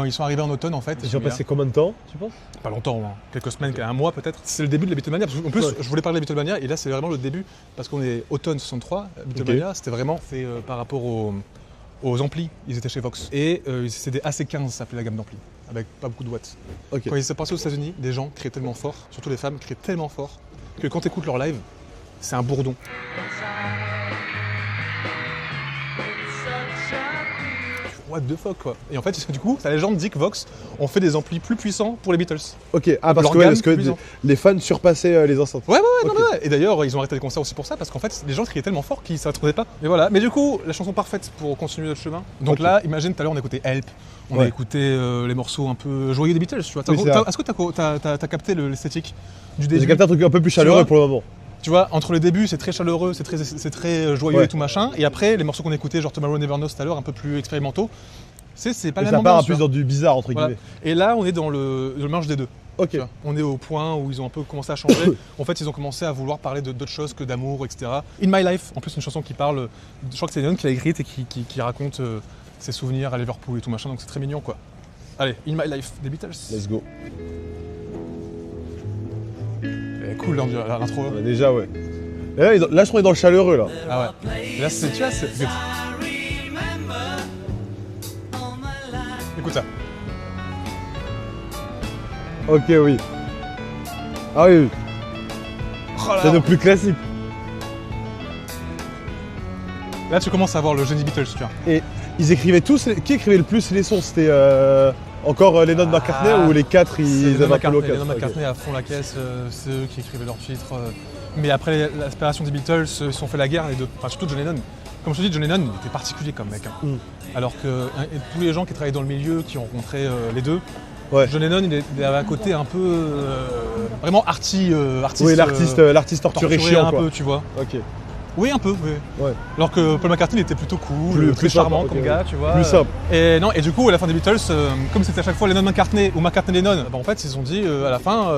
Ils sont arrivés en automne en fait. Ils ont passé combien de temps, tu penses? Pas longtemps, hein. Quelques semaines, un mois peut-être. C'est le début de la Beatlemania. Parce qu'en plus, Ouais. je voulais parler de la Beatlemania et là, c'est vraiment le début. Parce qu'on est automne 63. Beatlemania, c'était vraiment par rapport aux amplis. Ils étaient chez Vox. Et c'était des AC15, ça s'appelait la gamme d'amplis. Avec pas beaucoup de watts. Ok. Quand ils s'est passé aux États-Unis, des gens créent tellement fort, surtout les femmes, créent tellement fort que quand tu écoutes leur live, c'est un bourdon. What the fuck quoi. Et en fait, du coup, la légende dit que Vox ont fait des amplis plus puissants pour les Beatles. Ok, ah parce que, L'organe parce que plus en- les fans surpassaient les enceintes. Ouais, Ok. non, ouais. Et d'ailleurs, ils ont arrêté les concerts aussi pour ça, parce qu'en fait, les gens criaient tellement fort qu'ils ne s'attendaient pas. Mais voilà. Mais du coup, la chanson parfaite pour continuer notre chemin. Donc Ok. là, imagine, tout à l'heure, on a écouté Help, on a Ouais. écouté les morceaux un peu joyeux des Beatles, tu vois. Oui, c'est vrai. Est-ce que t'as capté l'esthétique du J'ai début? capté un truc un peu plus Tu vois chaleureux pour le moment. Tu vois, entre le début, c'est très chaleureux, c'est très joyeux Ouais. et tout machin. Et après, les morceaux qu'on écoutait, genre Tomorrow Never Knows tout à l'heure, un peu plus expérimentaux, c'est pas Mais la ça même part un ambiance. peu tu vois. dans du bizarre entre Voilà. guillemets. Et là, on est dans le mélange des deux. Ok. Tu vois, on est au point où ils ont un peu commencé à changer. En fait, ils ont commencé à vouloir parler d'autres choses que d'amour, etc. In My Life, en plus, une chanson qui parle, je crois que c'est Lennon qui l'a écrite et qui raconte ses souvenirs à Liverpool et tout machin, donc c'est très mignon quoi. Allez, In My Life des Beatles. Let's go. Et cool l'intro. Ouais, déjà, ouais. Et là, je trouve qu'on est dans le chaleureux là. Ah ouais. Et là, tu vois, écoute ça. Ok, oui. Ah oui, oui. Oh là C'est là. le plus classique. Là, tu commences à voir le génie Beatles, tu vois. Et ils écrivaient tous. Qui écrivait le plus les sons? C'était encore Lennon McCartney Ah, ou les quatre C'est ils Lennon avaient un peu McCartney, l'occasion? Lennon McCartney à fond la caisse, c'est eux qui écrivaient leurs titres. Mais après l'aspiration des Beatles, ils se sont fait la guerre les deux. Enfin surtout John Lennon. Comme je te dis, John Lennon il était particulier comme mec. Hein. Mm. Alors que et tous les gens qui travaillaient dans le milieu, qui ont rencontré les deux, Ouais. John Lennon il avait un côté un peu vraiment artiste. Oui, l'artiste torturé chiant un quoi. peu, tu vois. Ok. Oui, un peu, oui. Ouais. Alors que Paul McCartney il était plutôt cool, Plus très sympa, charmant ok, comme ouais. gars, tu vois. Plus simple. Et non, et du coup, à la fin des Beatles, comme c'était à chaque fois Lennon McCartney ou McCartney Lennon, bah en fait, ils ont dit à la fin,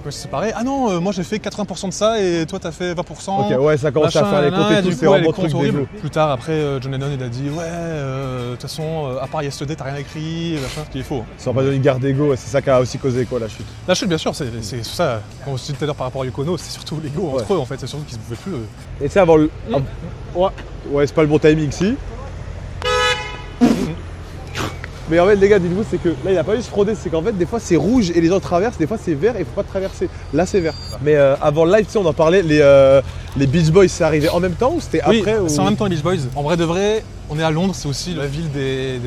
quand ils se séparaient, ah non, moi j'ai fait 80% de ça et toi t'as fait 20%. Ok, ouais, ça commence à machin, faire les nanana, comptes et et tout, du c'est coup, vraiment les truc comptes horribles. d'égo. Plus tard, après, John Lennon il a dit, ouais, de toute façon, à part Yesterday, t'as rien écrit, machin, ce qui est faux. Hein. C'est pas une garde d'ego, ouais, c'est ça qui a aussi causé quoi la chute. La chute, bien sûr, c'est ça. Comme on se dit tout à l'heure par rapport à Yoko Ono, c'est surtout l'ego entre eux en fait, c'est surtout qu'ils se pouvaient plus. Et tu sais, avant le. Ah, ouais, c'est pas le bon timing, si. Mais en fait, les gars, dites-vous, c'est que là, il a pas eu se frauder. C'est qu'en fait, des fois, c'est rouge et les gens traversent. Des fois, c'est vert et il faut pas traverser. Là, c'est vert. Mais avant le live, tu sais, on en parlait. Les Beach Boys, c'est arrivé en même temps ou c'était Oui, après ou... c'est en même temps les Beach Boys. En vrai de vrai, on est à Londres, c'est aussi la ville des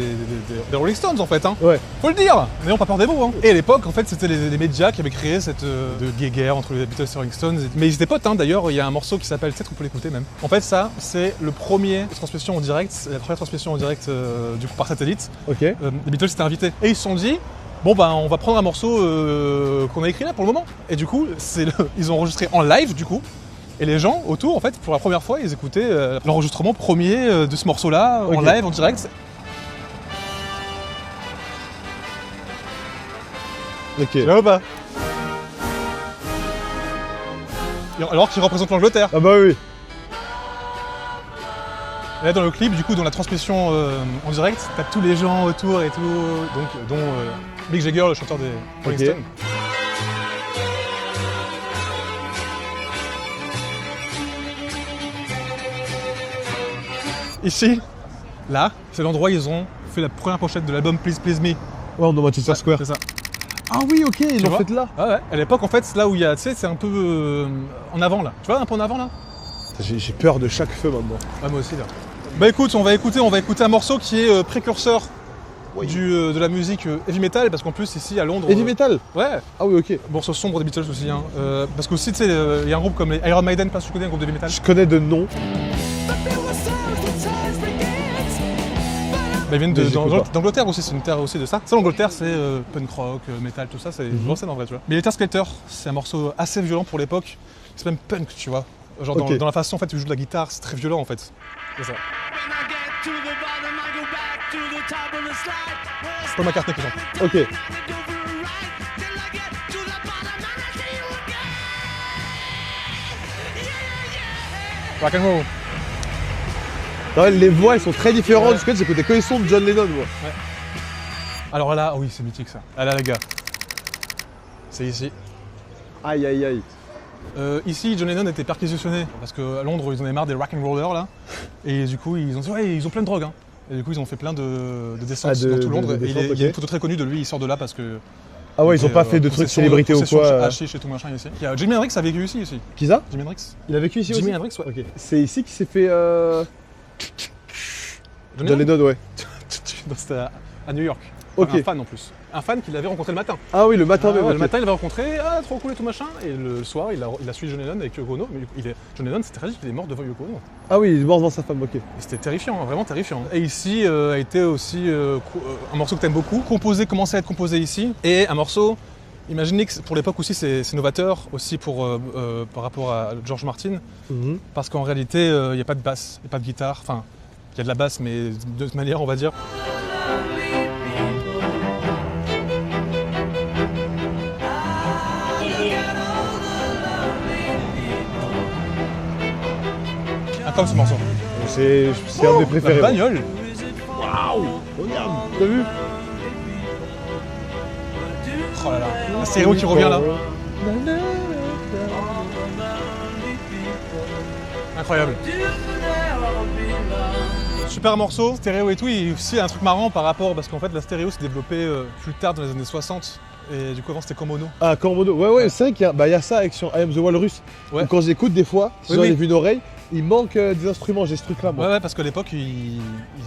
Rolling Stones en fait. Hein. Ouais. Faut le dire, n'ayons pas peur des mots. Hein. Et à l'époque, en fait, c'était les médias qui avaient créé cette de guéguerre entre les Beatles et les Rolling Stones. Mais ils étaient potes, hein. D'ailleurs, il y a un morceau qui s'appelle, peut-être qu'on peut l'écouter même. En fait, ça, c'est le premier transmission en direct, la première transmission en direct du coup par satellite. Ok. Les Beatles étaient invités. Et ils se sont dit, bon ben on va prendre un morceau qu'on a écrit là pour le moment. Et du coup, ils ont enregistré en live du coup. Et les gens autour, en fait, pour la première fois, ils écoutaient l'enregistrement premier de ce morceau-là, en Ok. live, en direct. Ok. Tu vois ou pas? Alors qu'il représente l'Angleterre. Ah bah oui. Et là, dans le clip, du coup, dans la transmission en direct, t'as tous les gens autour et tout, donc, dont Mick Jagger, le chanteur des Rolling Ok. Stones. Ici, là, c'est l'endroit où ils ont fait la première pochette de l'album Please Please Me. Ouais, on est dans Manchester Square. C'est ça. Ah oui, ok, ils l'ont vois fait là. Ah ouais. À l'époque, en fait, c'est là où il y a, tu sais, c'est un peu en avant là. Tu vois, un peu en avant là. J'ai peur de chaque feu maintenant. Ah, moi aussi là. Bah écoute, on va écouter un morceau qui est précurseur de la musique heavy metal, parce qu'en plus ici à Londres. Heavy metal. Ouais. Ah oui, ok. Morceau sombre des Beatles aussi. Hein. Parce qu'aussi, tu sais, il y a un groupe comme les Iron Maiden, pas si tu connais un groupe de heavy metal. Je connais de nom. Bah, ils viennent Mais j'écoute pas. d'Angleterre aussi, c'est une terre aussi de ça. Ça, l'Angleterre, c'est punk rock, metal, tout ça, c'est une grosse scène en vrai, tu vois. Mais Helter Skelter, c'est un morceau assez violent pour l'époque. C'est même punk, tu vois. Genre Ok. dans la façon en fait où tu joues de la guitare, c'est très violent en fait. C'est ça. C'est Paul McCartney qui chante. Ok. Rock and roll. Non, les voix, elles sont très différentes. Parce que j'écoutais que les sons de John Lennon, moi. Alors là, oui, c'est mythique ça. Ah là, les gars. C'est ici. Aïe, aïe, aïe. Ici, John Lennon était perquisitionné parce qu'à Londres, ils en avaient marre des rock and rollers là. Et du coup, ils ont dit, ouais, ils ont plein de drogue. Hein. Et du coup, ils ont fait plein de descentes dans tout Londres. de Et descentes, il y a une ok. photo très connue de lui, il sort de là parce que. Ah ouais, ils ont pas fait de trucs célébrités ou quoi. Hashish et tout machin ici. Il y a Jimi Hendrix a vécu ici aussi. Qui ça? Jimi Hendrix. Il a vécu ici Jimi aussi. Hendrix, ouais. Ok. C'est ici qu'il s'est fait. John John Lennon, ouais. C'était à New York. Ok. Un fan en plus. Un fan qu'il avait rencontré le matin. Ah oui, le matin même. Ouais, ok. Le matin, il l'avait rencontré, trop cool et tout machin. Et le soir, il a suivi John Lennon avec Yoko Ono. Mais John Lennon, c'était tragique, il est mort devant Yoko Ono. Ah oui, il est mort devant sa femme, ok. Et c'était terrifiant, hein, vraiment terrifiant. Et ici a été aussi un morceau que t'aimes beaucoup, commencé à être composé ici. Et un morceau, imaginez que pour l'époque aussi, c'est novateur, aussi par rapport à George Martin. Mhm. Parce qu'en réalité, il n'y a pas de basse, il n'y a pas de guitare. Enfin, il y a de la basse, mais de toute manière, on va dire. Comme ce morceau. C'est un des préférés. La moi. bagnole. Regarde, t'as vu? Oh là là. La stéréo qui revient là. Incroyable. Super morceau, stéréo et tout. Et aussi un truc marrant par rapport, parce qu'en fait la stéréo s'est développée plus tard dans les années 60. Et du coup avant c'était comme mono. Ah, Cormodo. Ouais, c'est vrai qu'il y a ça avec sur I Am the Walrus. Ouais. Où quand j'écoute des fois, si Oui, j'en ai oui. vu une oreille, il manque des instruments, j'ai ce truc là moi. Ouais, parce qu'à l'époque ils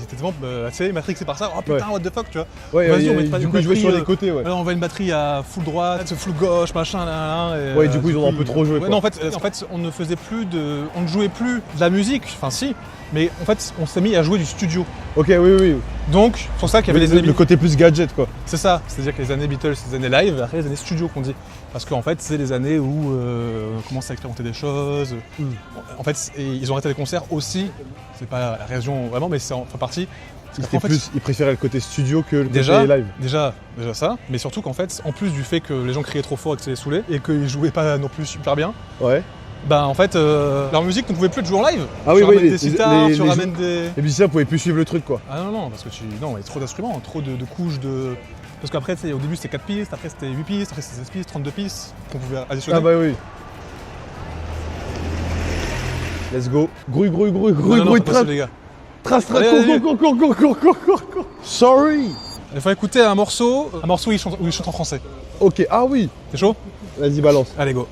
étaient tellement assez matrixés par ça. Oh putain, Ouais. what the fuck, tu vois. Ouais, Vas-y, on ouais, met pas du une coup, je vais batterie, sur les côtés, ouais. Alors, on va une batterie à full droite, full gauche, machin, là. Et, Ouais, du coup, ils ont un peu trop joué, Ouais, quoi. non, en fait, on ne faisait plus de. On ne jouait plus de la musique, enfin, si, mais en fait, on s'est mis à jouer du studio. Ok, oui. Donc, c'est pour ça qu'il y avait les Le années. côté plus gadget, quoi. C'est ça, c'est-à-dire que les années Beatles, les années live, après les années studio qu'on dit. Parce qu'en fait, c'est les années où on commence à expérimenter des choses. En fait, ils ont arrêté les concerts aussi. C'est pas la région vraiment, mais c'est en fait partie. Ils préféraient le côté studio que le Déjà, côté live. déjà ça, mais surtout qu'en fait, en plus du fait que les gens criaient trop fort et que ça les saoulait, et qu'ils jouaient pas non plus super bien, Ouais. bah en fait, leur musique ne pouvait plus être jouée en live. Ah tu oui, ramènes oui, des sitars, tu ramènes des... Les musiciens pouvaient plus suivre le truc, quoi. Ah non, parce que non, il y a trop d'instruments, trop de couches de... Parce qu'après, tu sais, au début c'était 4 pistes, après c'était 8 pistes, après c'était 16 pistes, 32 pistes, qu'on pouvait additionner. Ah bah oui. Let's go. Grouille, grouille, grouille, Non, grouille, non, grouille, c'est possible, trace, les gars. trace, trace, Allez, allez. cours. Sorry. Il faut écouter un morceau où il chante en français. Ok, ah oui. C'est chaud? Vas-y, balance. Allez, go.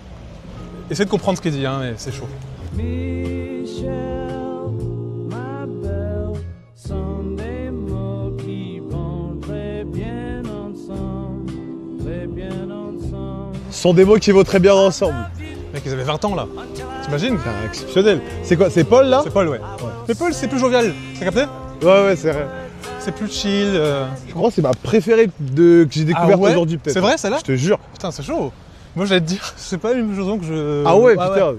Essayez de comprendre ce qu'il dit, hein, mais c'est chaud. Michelle, ma belle, Sunday mots qui vont très bien ensemble, très bien ensemble. Ce sont des mots qui vont très bien ensemble. Mec, ils avaient 20 ans là. T'imagines? C'est exceptionnel. C'est quoi? C'est Paul là? C'est Paul, ouais. Mais Paul, c'est plus jovial. T'as capté? Ouais, c'est vrai. C'est plus chill. Je crois que c'est ma préférée que j'ai découverte ouais aujourd'hui peut-être. C'est vrai, celle-là? Je te jure. Putain, c'est chaud. Moi, j'allais te dire, c'est pas une chanson que je. Ah ouais, putain,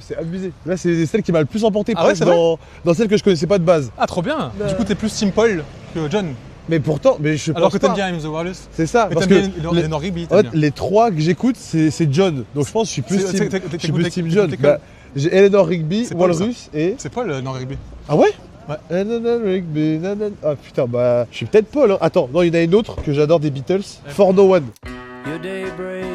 c'est abusé. Là, c'est celle qui m'a le plus emporté Ah ouais, presque c'est vrai dans celle que je connaissais pas de base. Ah, trop bien. Du coup, t'es plus Team Paul que John. Mais pourtant, je Alors pense que t'aimes pas. bien I'm the Wireless. C'est ça, Mais parce t'aimes que bien les, les Norribi, en t'aimes fait, bien. les trois que j'écoute, c'est John. Donc je pense que je suis plus C'est- team, t'écoutes je suis plus quel- team t'écoutes John. quel Bah, j'ai Eleanor Rigby, C'est Paul, Walrus et... C'est Paul, Norribi. Ah ouais? Ouais. Eleanor Rigby, nanana. Ah putain, bah je suis peut-être Paul. Hein. Attends, non, il y en a une autre que j'adore des Beatles. For No One. Your day breaks,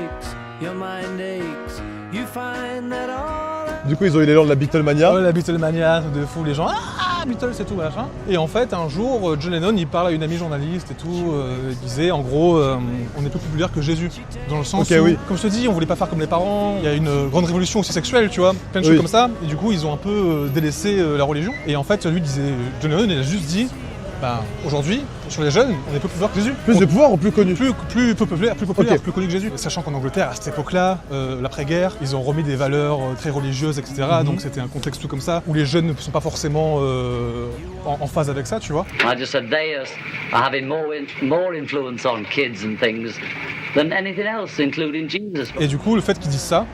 your mind aches, you find that all Du coup, ils ont eu l'élan de la Beatlemania. Ouais, la Beatlemania, de fou, les gens, ah, Beatles et tout, machin. Et en fait, un jour, John Lennon, il parle à une amie journaliste et tout, il disait, en gros, on est plus populaire que Jésus. Dans le sens Ok, où, oui. comme je te dis, on voulait pas faire comme les parents, il y a une grande révolution aussi sexuelle, tu vois, plein de Oui. choses comme ça. Et du coup, ils ont un peu délaissé la religion. Et en fait, lui disait, John Lennon, il a juste dit, bah, aujourd'hui, sur les jeunes, on est plus populaire que Jésus. Plus de pouvoir ou plus connu? Plus populaire, Ok. plus connu que Jésus. Sachant qu'en Angleterre, à cette époque-là, l'après-guerre, ils ont remis des valeurs très religieuses, etc. Donc c'était un contexte tout comme ça, où les jeunes ne sont pas forcément en phase avec ça, tu vois. I just said they are having more influence on kids and things than anything else, including Jesus. Et du coup, le fait qu'ils disent ça,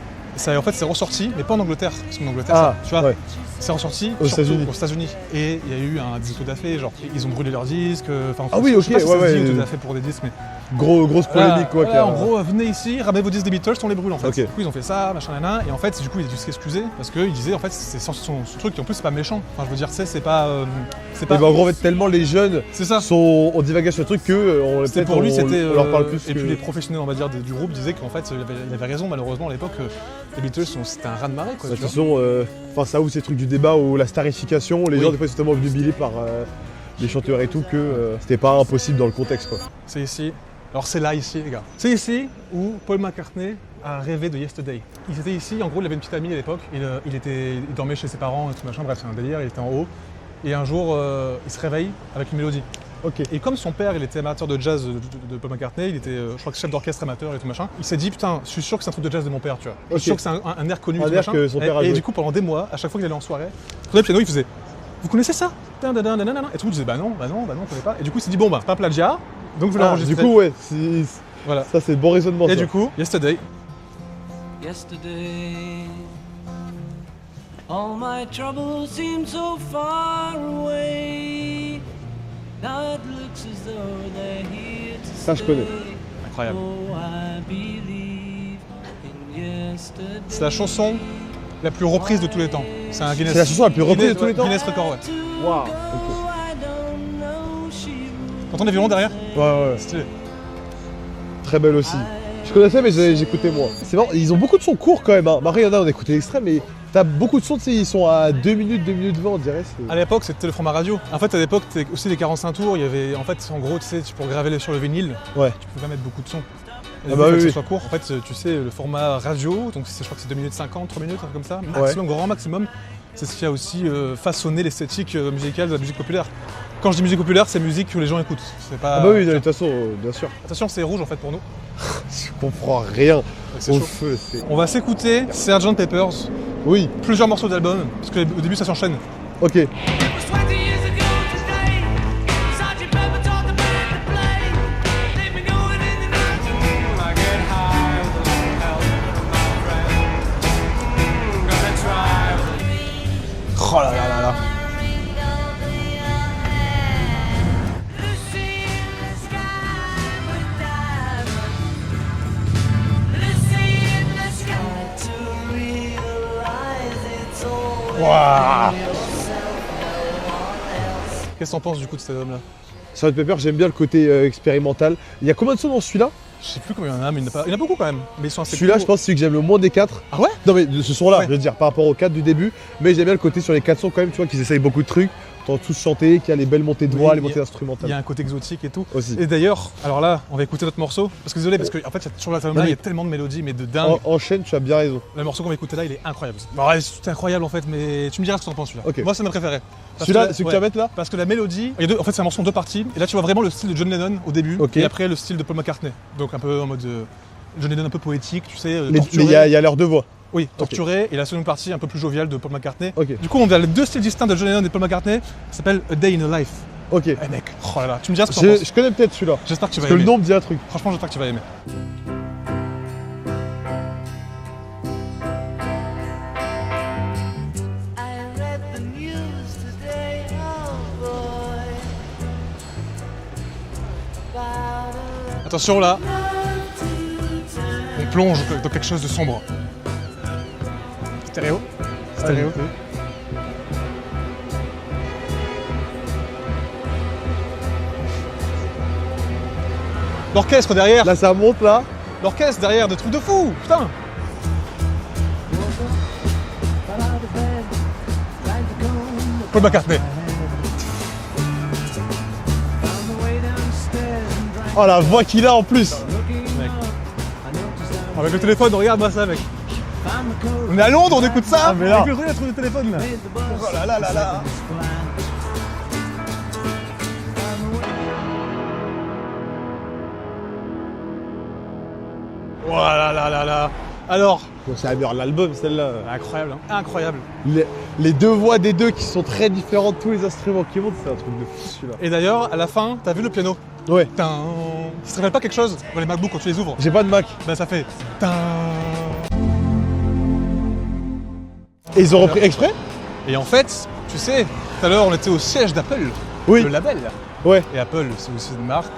en fait, c'est ressorti, mais pas en Angleterre. Parce qu'en Angleterre, Ah, tu vois, ouais. c'est ressorti Aux surtout États-Unis. aux États-Unis. Et il y a eu un disque tout à fait, genre, ils ont brûlé leurs disques. Enfin, Ah oui, je sais ok, pas si ça ouais, se dit ouais. tout à fait pour des disques, mais. Grosse polémique, quoi. Voilà, en gros, venez ici, ramenez vos disques des Beatles, on les brûle en fait. Ok. Du coup, ils ont fait ça, machin, nana, et en fait, du coup, il a dû s'excuser parce qu'il disait, en fait, c'est son truc, et en plus, c'est pas méchant. Enfin, je veux dire, tu sais, c'est pas. Et bah, en gros, en fait, tellement les jeunes C'est ça. on divague sur le truc que C'était pour lui, c'était. on leur parle plus. Et que- puis les professionnels, on va dire, du groupe disaient qu'en fait, il avait raison, malheureusement, à l'époque, les Beatles, c'était un raz-de-marée, quoi. Bah, tu de toute vois. façon, ça ouvre ces trucs du débat ou la starification, les Oui. gens des fois sont tellement obnubilés par les chanteurs et tout que c'était pas impossible dans le contexte quoi. C'est ici. Alors c'est là, ici, les gars. C'est ici où Paul McCartney a rêvé de Yesterday. Il était ici, en gros, il avait une petite amie à l'époque. Il dormait chez ses parents et tout machin, bref, c'est un délire, il était en haut. Et un jour, il se réveille avec une mélodie. Ok. Et comme son père, il était amateur de jazz de Paul McCartney, il était, je crois que chef d'orchestre amateur et tout machin, il s'est dit, putain, je suis sûr que c'est un truc de jazz de mon père, tu vois. Je Ok. suis sûr que c'est un air connu Un et tout air machin. que son père a et joué. du coup, pendant des mois, à chaque fois qu'il allait en soirée, il prenait le piano, il faisait, vous connaissez ça? Et tout le monde disait, bah non, on connaît pas. Et du coup, il s'est dit, bon, bah, c'est pas un plagiat, donc je vais Ah, l'enregistrer. du coup ouais, Voilà. ça c'est le bon raisonnement. Et ça. du coup, Yesterday. yesterday. All my troubles seem so far away. Now it looks as though they're here to Ça, je connais. stay. Incroyable. Oh, I believe in yesterday. C'est la chanson la plus reprise de tous les temps. C'est un Guinness. C'est la chanson la plus reprise de tous les temps. Guinness record, ouais. Waouh. I don't know, she T'entends les violons derrière? Ouais. Stylé. Très belle aussi. Je connaissais mais j'écoutais moins. C'est marrant, ils ont beaucoup de sons courts quand même. Hein. Marie, il y en a, on a écouté l'extrait, mais t'as beaucoup de sons, tu sais, ils sont à 2 minutes 20, on dirait. À l'époque, c'était le format radio. En fait, à l'époque, c'était aussi les 45 tours. Il y avait, en fait, en gros, tu sais, pour graver sur le vinyle, Ouais. tu pouvais pas mettre beaucoup de sons. Et Ah du coup, bah fallait oui, que oui. ce soit court. En fait, tu sais, le format radio, donc je crois que c'est 2 minutes 50, 3 minutes, un truc comme ça, maximum, grand maximum. C'est ce qui a aussi façonné l'esthétique musicale de la musique populaire. Quand je dis musique populaire, c'est musique que les gens écoutent. C'est pas. Ah bah oui, de toute façon, bien sûr. Attention, c'est rouge en fait pour nous. Je comprends rien C'est au chaud. feu. On va s'écouter Sgt Pepper's, Oui, plusieurs morceaux d'album, parce qu'au début ça s'enchaîne. ok. It was 20 years ago today. Sergeant Pepper taught the band to play. They've been going in the night. I get high with a little help from my friend. Gonna try. Oh là là là là. Lucy in the sky with diamonds. Lucy in the sky to realize it's all. Waouh. Qu'est-ce que t'en penses du coup de cet album là? Sgt Pepper, j'aime bien le côté expérimental. Il y a combien de sons dans celui-là? Je sais plus combien il y en a, mais il y en a beaucoup quand même. Mais ils sont assez Celui-là, courts. je pense que c'est celui que j'aime le moins des 4. Ah ouais? Non, mais de ce son-là, Ouais. je veux dire, par rapport aux 4 du début. Mais j'aime bien le côté sur les 4 sons quand même, tu vois, qu'ils essayent beaucoup de trucs. T'entends tous chanter, qu'il y a les belles montées de voix, Oui, les il y montées a- instrumentales. Il y a un côté exotique et tout. Aussi. Et d'ailleurs, alors là, on va écouter notre morceau. Parce que désolé, parce que en fait, sur la Non, timeline, mais- il y a tellement de mélodies, mais de dingue. Enchaîne, tu as bien raison. Le morceau qu'on va écouter là, il est incroyable. Bon, ouais, c'est incroyable en fait, mais tu me diras ce que t'en penses celui-là. Ok. Moi, c'est ma préférée. Parce Celui-là, que- celui que ouais. tu vas mettre là? Parce que la mélodie, il y a en fait, c'est un morceau en 2 parties. Et là, tu vois vraiment le style de John Lennon au début, Ok. et après le style de Paul McCartney. Donc un peu en mode John Lennon un peu poétique, tu sais, Mais torturé. il y a l'heure de voix. Oui, torturé. Et la seconde partie un peu plus joviale de Paul McCartney. Ok. Du coup, on a les 2 styles distincts de John Lennon et Paul McCartney. Ça s'appelle A Day in a Life. Ok. Eh mec, oh là là, tu me diras ce que t'en penses. Je connais peut-être celui-là. J'espère que tu vas Parce que le aimer. nom me dit un truc. Franchement, j'espère que tu vas aimer. I read the news today, oh boy, about a Attention là, love to turn. on plonge dans quelque chose de sombre. Stéréo? Stéréo? L'orchestre derrière, Là, ça monte là. l'orchestre derrière, des trucs de fou, putain. Paul McCartney. Oh, la voix qu'il a en plus. Avec le téléphone, regarde-moi ça mec. On est à Londres, on écoute ça. Ah, mais là. Avec le truc de téléphone là. Oh là là là là. Oh là là là là. Alors, Bon, c'est la meilleure de l'album, celle-là. incroyable, hein. Incroyable. Les deux voix des deux qui sont très différentes, tous les instruments qui montent, c'est un truc de fou celui-là. Et d'ailleurs, à la fin, t'as vu le piano? Ouais. Tin. Ça te rappelle pas quelque chose dans les MacBooks quand tu les ouvres? J'ai pas de Mac. Ben ça fait. Tin. Et ils ont repris exprès? Et en fait, tu sais, tout à l'heure on était au siège d'Apple, Oui. le label. Ouais. Et Apple, c'est aussi une marque,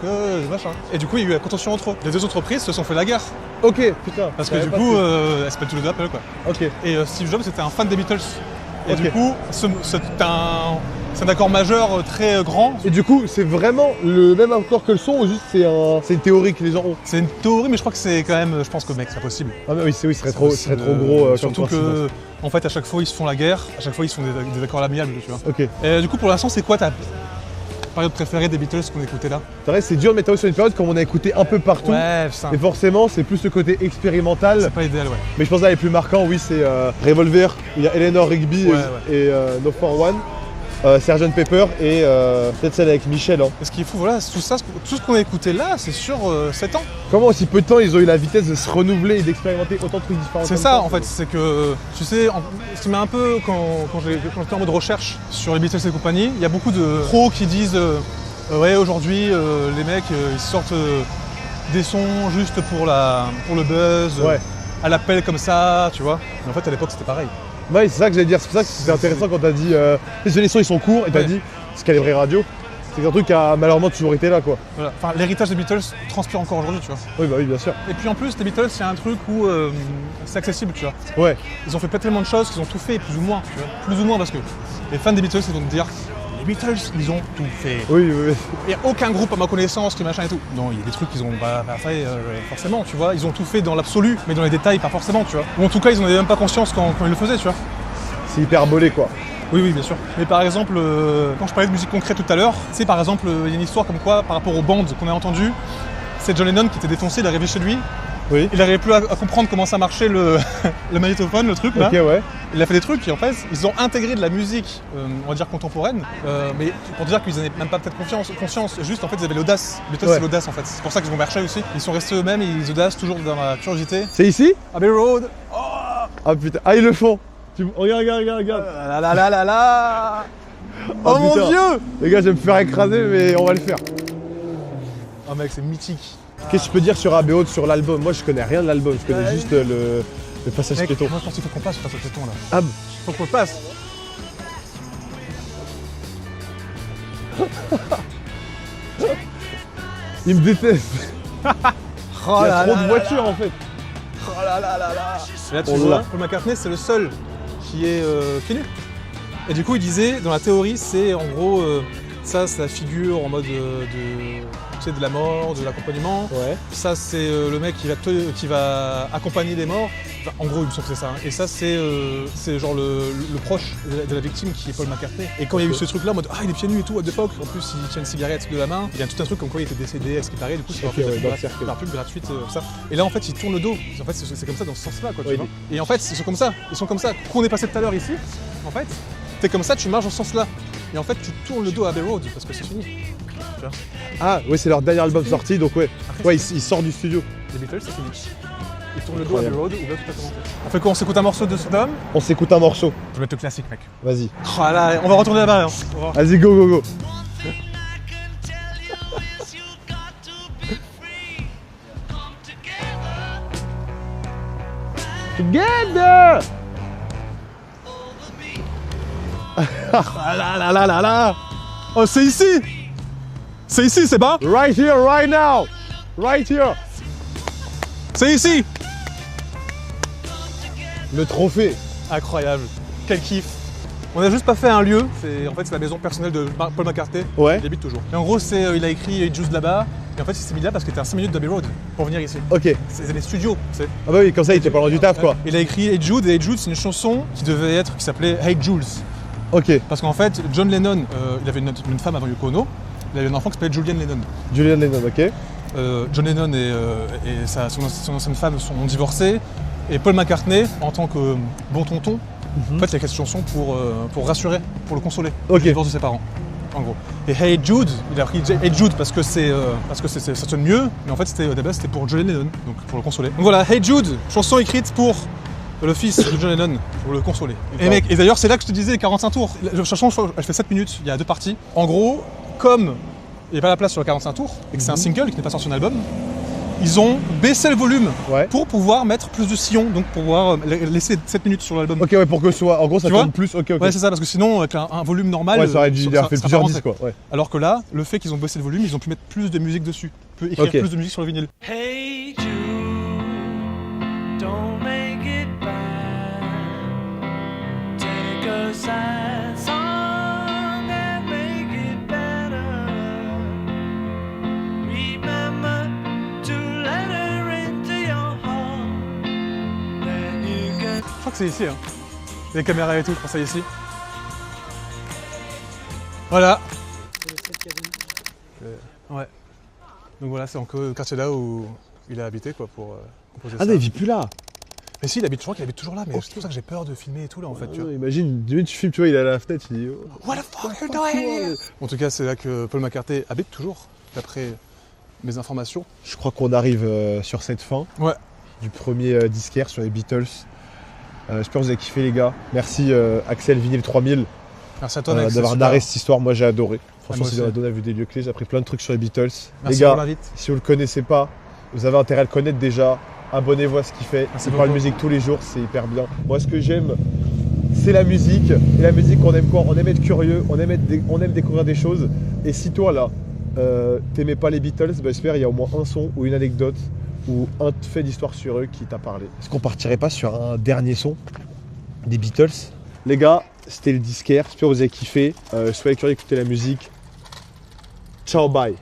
machin. Et du coup, il y a eu la contention entre eux. Les 2 entreprises se sont fait la guerre. Ok, putain. Parce je que savais du pas coup, elles s'appellent tous les deux Apple, quoi. Ok. Et Steve Jobs était un fan des Beatles. Et Ok. du coup, c'est un accord majeur très grand. Et du coup, c'est vraiment le même accord que le son ou juste c'est une théorie que les gens ont? C'est une théorie, mais je crois que c'est quand même, je pense que mec, c'est pas possible. Ah, mais oui, ce serait trop gros. Comme surtout principe. que, en fait, à chaque fois, ils se font la guerre. À chaque fois, ils se font des accords amiables, tu vois. Ok. Et du coup, pour l'instant, c'est quoi ta période préférée des Beatles qu'on écoutait là? C'est vrai, c'est dur de mettre ça sur une période comme on a écouté un peu partout. Ouais, ça. Et forcément, c'est plus le côté expérimental. C'est pas idéal, ouais. Mais je pense que là, les plus marquants, oui, c'est Revolver, il y a Eleanor Rigby Ouais, et No 41, Sgt Pepper et peut-être celle avec Michel. Hein. Et ce qui est fou, voilà, tout ce qu'on a écouté là, c'est sur 7 ans. Comment en si peu de temps ils ont eu la vitesse de se renouveler et d'expérimenter autant de trucs différents? C'est comme ça, en fait, c'est que, tu sais, ce qui m'a un peu, quand j'étais en mode recherche sur les Beatles et compagnie, il y a beaucoup de pros qui disent ouais, aujourd'hui, les mecs, ils sortent des sons juste pour le buzz, Ouais. à l'appel comme ça, tu vois. Mais en fait, à l'époque, c'était pareil. Ouais, c'est ça que j'allais dire. C'est pour ça que c'était intéressant quand t'as dit les sons ils sont courts et t'as Ouais. dit ce qu'est les vraies radios. C'est un truc qui a malheureusement toujours été là quoi. Voilà. Enfin, l'héritage des Beatles transpire encore aujourd'hui, tu vois. Oui, bah oui, bien sûr. Et puis en plus, les Beatles, c'est un truc où c'est accessible, tu vois. Ouais. Ils ont fait tellement de choses qu'ils ont tout fait, plus ou moins, tu vois. Plus ou moins, parce que les fans des Beatles, ils vont te dire, les Beatles, ils ont tout fait. Oui, oui, oui. Il n'y a aucun groupe à ma connaissance qui machin et tout. Non, il y a des trucs qu'ils ont pas fait forcément, tu vois. Ils ont tout fait dans l'absolu, mais dans les détails, pas forcément, tu vois. Ou en tout cas, ils n'en avaient même pas conscience quand ils le faisaient, tu vois. C'est hyper bolé quoi. Oui, oui, bien sûr. Mais par exemple, quand je parlais de musique concrète tout à l'heure, tu sais, par exemple, il y a une histoire comme quoi, par rapport aux bandes qu'on a entendues, c'est John Lennon qui était défoncé, il est arrivé chez lui, Oui. il n'arrivait plus à comprendre comment ça marchait le magnétophone, le truc là. Ok, ouais. Il a fait des trucs et en fait, ils ont intégré de la musique, on va dire contemporaine, mais pour dire qu'ils n'avaient même pas peut-être conscience, juste en fait ils avaient l'audace. Les Beatles Ouais. c'est l'audace en fait. C'est pour ça qu'ils vont marcher aussi. Ils sont restés eux-mêmes et ils audacent toujours dans la curiosité. C'est ici? Abbey Road. Ah putain. Ah, ils le font. Regarde. La la la la la. Oh Ah, mon putain. dieu. Les gars, je vais me faire écraser, mais on va le faire. Oh mec, c'est mythique. Qu'est-ce que tu peux dire sur Abbey Road, sur l'album? Moi, je connais rien de l'album. Je connais Ouais. juste le passage Mec, piéton. moi je pense qu'il faut qu'on passe sur ce piéton là. Ah, Faut qu'on le passe. il me déteste. Oh Il y a trop de voitures en fait. Et là tu On vois, l'a. Paul McCartney c'est le seul qui est pieds nus. Et du coup il disait, dans la théorie, c'est en gros, ça c'est la figure en mode de tu sais, de la mort, de l'accompagnement. Ouais. Ça, c'est le mec qui va accompagner les morts. Enfin, en gros, il me semble que c'est ça. Hein. Et ça, c'est genre le proche de la victime qui est Paul McCartney. Et quand il y a eu ce truc-là, en mode il est pieds nus et tout, what the fuck. En plus, il tient une cigarette de la main. Il y a tout un truc comme quoi il était décédé, à ce qui paraît. Du coup, c'est par pub gratuite, ça. Et là, en fait, il tourne le dos. En fait, c'est comme ça dans ce sens-là, quoi. Tu vois. Et en fait, ils sont comme ça. Ils sont comme ça. Qu'on est passé tout à l'heure ici. En fait, t'es comme ça, tu marches dans ce sens-là. Et en fait, tu tournes le dos à Abbey Road parce que c'est fini. Tu vois. Ah, ouais, c'est leur dernier album sorti, donc ouais. Après, Ouais, ils sortent du studio. Les Beatles, c'est fini. Ils tournent le dos à Abbey Road, où là, tout a commencé. On fait quoi? On s'écoute un morceau de Sodom? On s'écoute un morceau. Je vais mettre le classique, mec. Vas-y. Oh là, on va retourner là-bas. Hein. Au revoir. Vas-y, go, go, go. Together. Ah là là là là là. Oh, c'est ici. C'est ici, c'est bas. Right here, right now. Right here. C'est ici. Le trophée. Incroyable. Quel kiff. On a juste pas fait un lieu. En fait, c'est la maison personnelle de Paul McCartney. Ouais. Il habite toujours. Et en gros, il a écrit Hey Jude là-bas. Et en fait, il s'est mis là parce qu'il était à 5 minutes d'Abbey Road pour venir ici. Ok. C'est des studios, tu sais. Ah bah oui, comme ça, il était pas loin du taf, quoi. Il a écrit Hey Jude, et Hey Jude, c'est une chanson qui s'appelait Hey Jules. Ok. Parce qu'en fait, John Lennon, il avait une femme avant Yoko Ono. Il avait un enfant qui s'appelait Julian Lennon. Julian Lennon, ok. John Lennon et son ancienne femme sont divorcés. Et Paul McCartney, en tant que bon tonton, en fait, il a écrit cette chanson pour rassurer, pour le consoler. Ok. Le divorce de ses parents, en gros. Et Hey Jude, il a pris Hey Jude parce que ça sonne mieux, mais en fait, au début, c'était pour John Lennon, donc pour le consoler. Donc voilà, Hey Jude, chanson écrite pour le fils de John Lennon, pour le consoler. Et mec, et d'ailleurs, c'est là que je te disais, 45 tours. La chanson, elle fait 7 minutes, il y a 2 parties. En gros, comme il n'y a pas la place sur le 45 tours, et que c'est un single qui n'est pas sorti en album, ils ont baissé le volume pour pouvoir mettre plus de sillons, donc pour pouvoir laisser 7 minutes sur l'album. Ok, ouais, pour que ce soit. En gros, ça Tu vois tourne plus. Ok, ok. Ouais, c'est ça, parce que sinon, avec un volume normal. Ouais, ça aurait dû faire ça plusieurs pas disques, quoi. Ouais. Alors que là, le fait qu'ils ont baissé le volume, ils ont pu mettre plus de musique dessus. On peut écrire plus de musique sur le vinyle. Hey Jude, don't make it bad. Take a sad song and make it better. Remember to let her into your heart. Then you can. Je crois que c'est ici, hein. Les caméras et tout, je pense que c'est ici. Voilà. Ouais. Donc voilà, c'est encore le quartier là où il a habité, quoi, pour composer ça. Ah non, il vit plus là. Mais si, je crois qu'il habite toujours là, mais c'est pour ça que j'ai peur de filmer et tout là, en fait, tu vois. Imagine, tu filmes, tu vois, il est à la fenêtre, il dit. What the fuck you doing? En tout cas, c'est là que Paul McCartney habite toujours, d'après mes informations. Je crois qu'on arrive sur cette fin du premier disquaire sur les Beatles. J'espère que vous avez kiffé, les gars. Merci Axel Vinyl 3000 Merci à toi, mec. d'avoir c'est narré super. cette histoire. Moi, j'ai adoré. Franchement, moi c'est aussi. donné à vue des lieux clés. J'ai appris plein de trucs sur les Beatles. Merci les gars, pour l'invite. si vous le connaissez pas, vous avez intérêt à le connaître déjà. Abonnez-vous à ce qu'il fait. Merci Il parle beaucoup. musique tous les jours, c'est hyper bien. Moi, ce que j'aime, c'est la musique. Et la musique, on aime quoi? On aime être curieux, on aime découvrir des choses. Et si toi, là, t'aimais pas les Beatles, bah, j'espère qu'il y a au moins un son ou une anecdote ou un fait d'histoire sur eux qui t'a parlé. Est-ce qu'on partirait pas sur un dernier son des Beatles? Les gars, c'était le disquaire. J'espère que vous avez kiffé. Soyez curieux d'écouter la musique. Ciao, bye.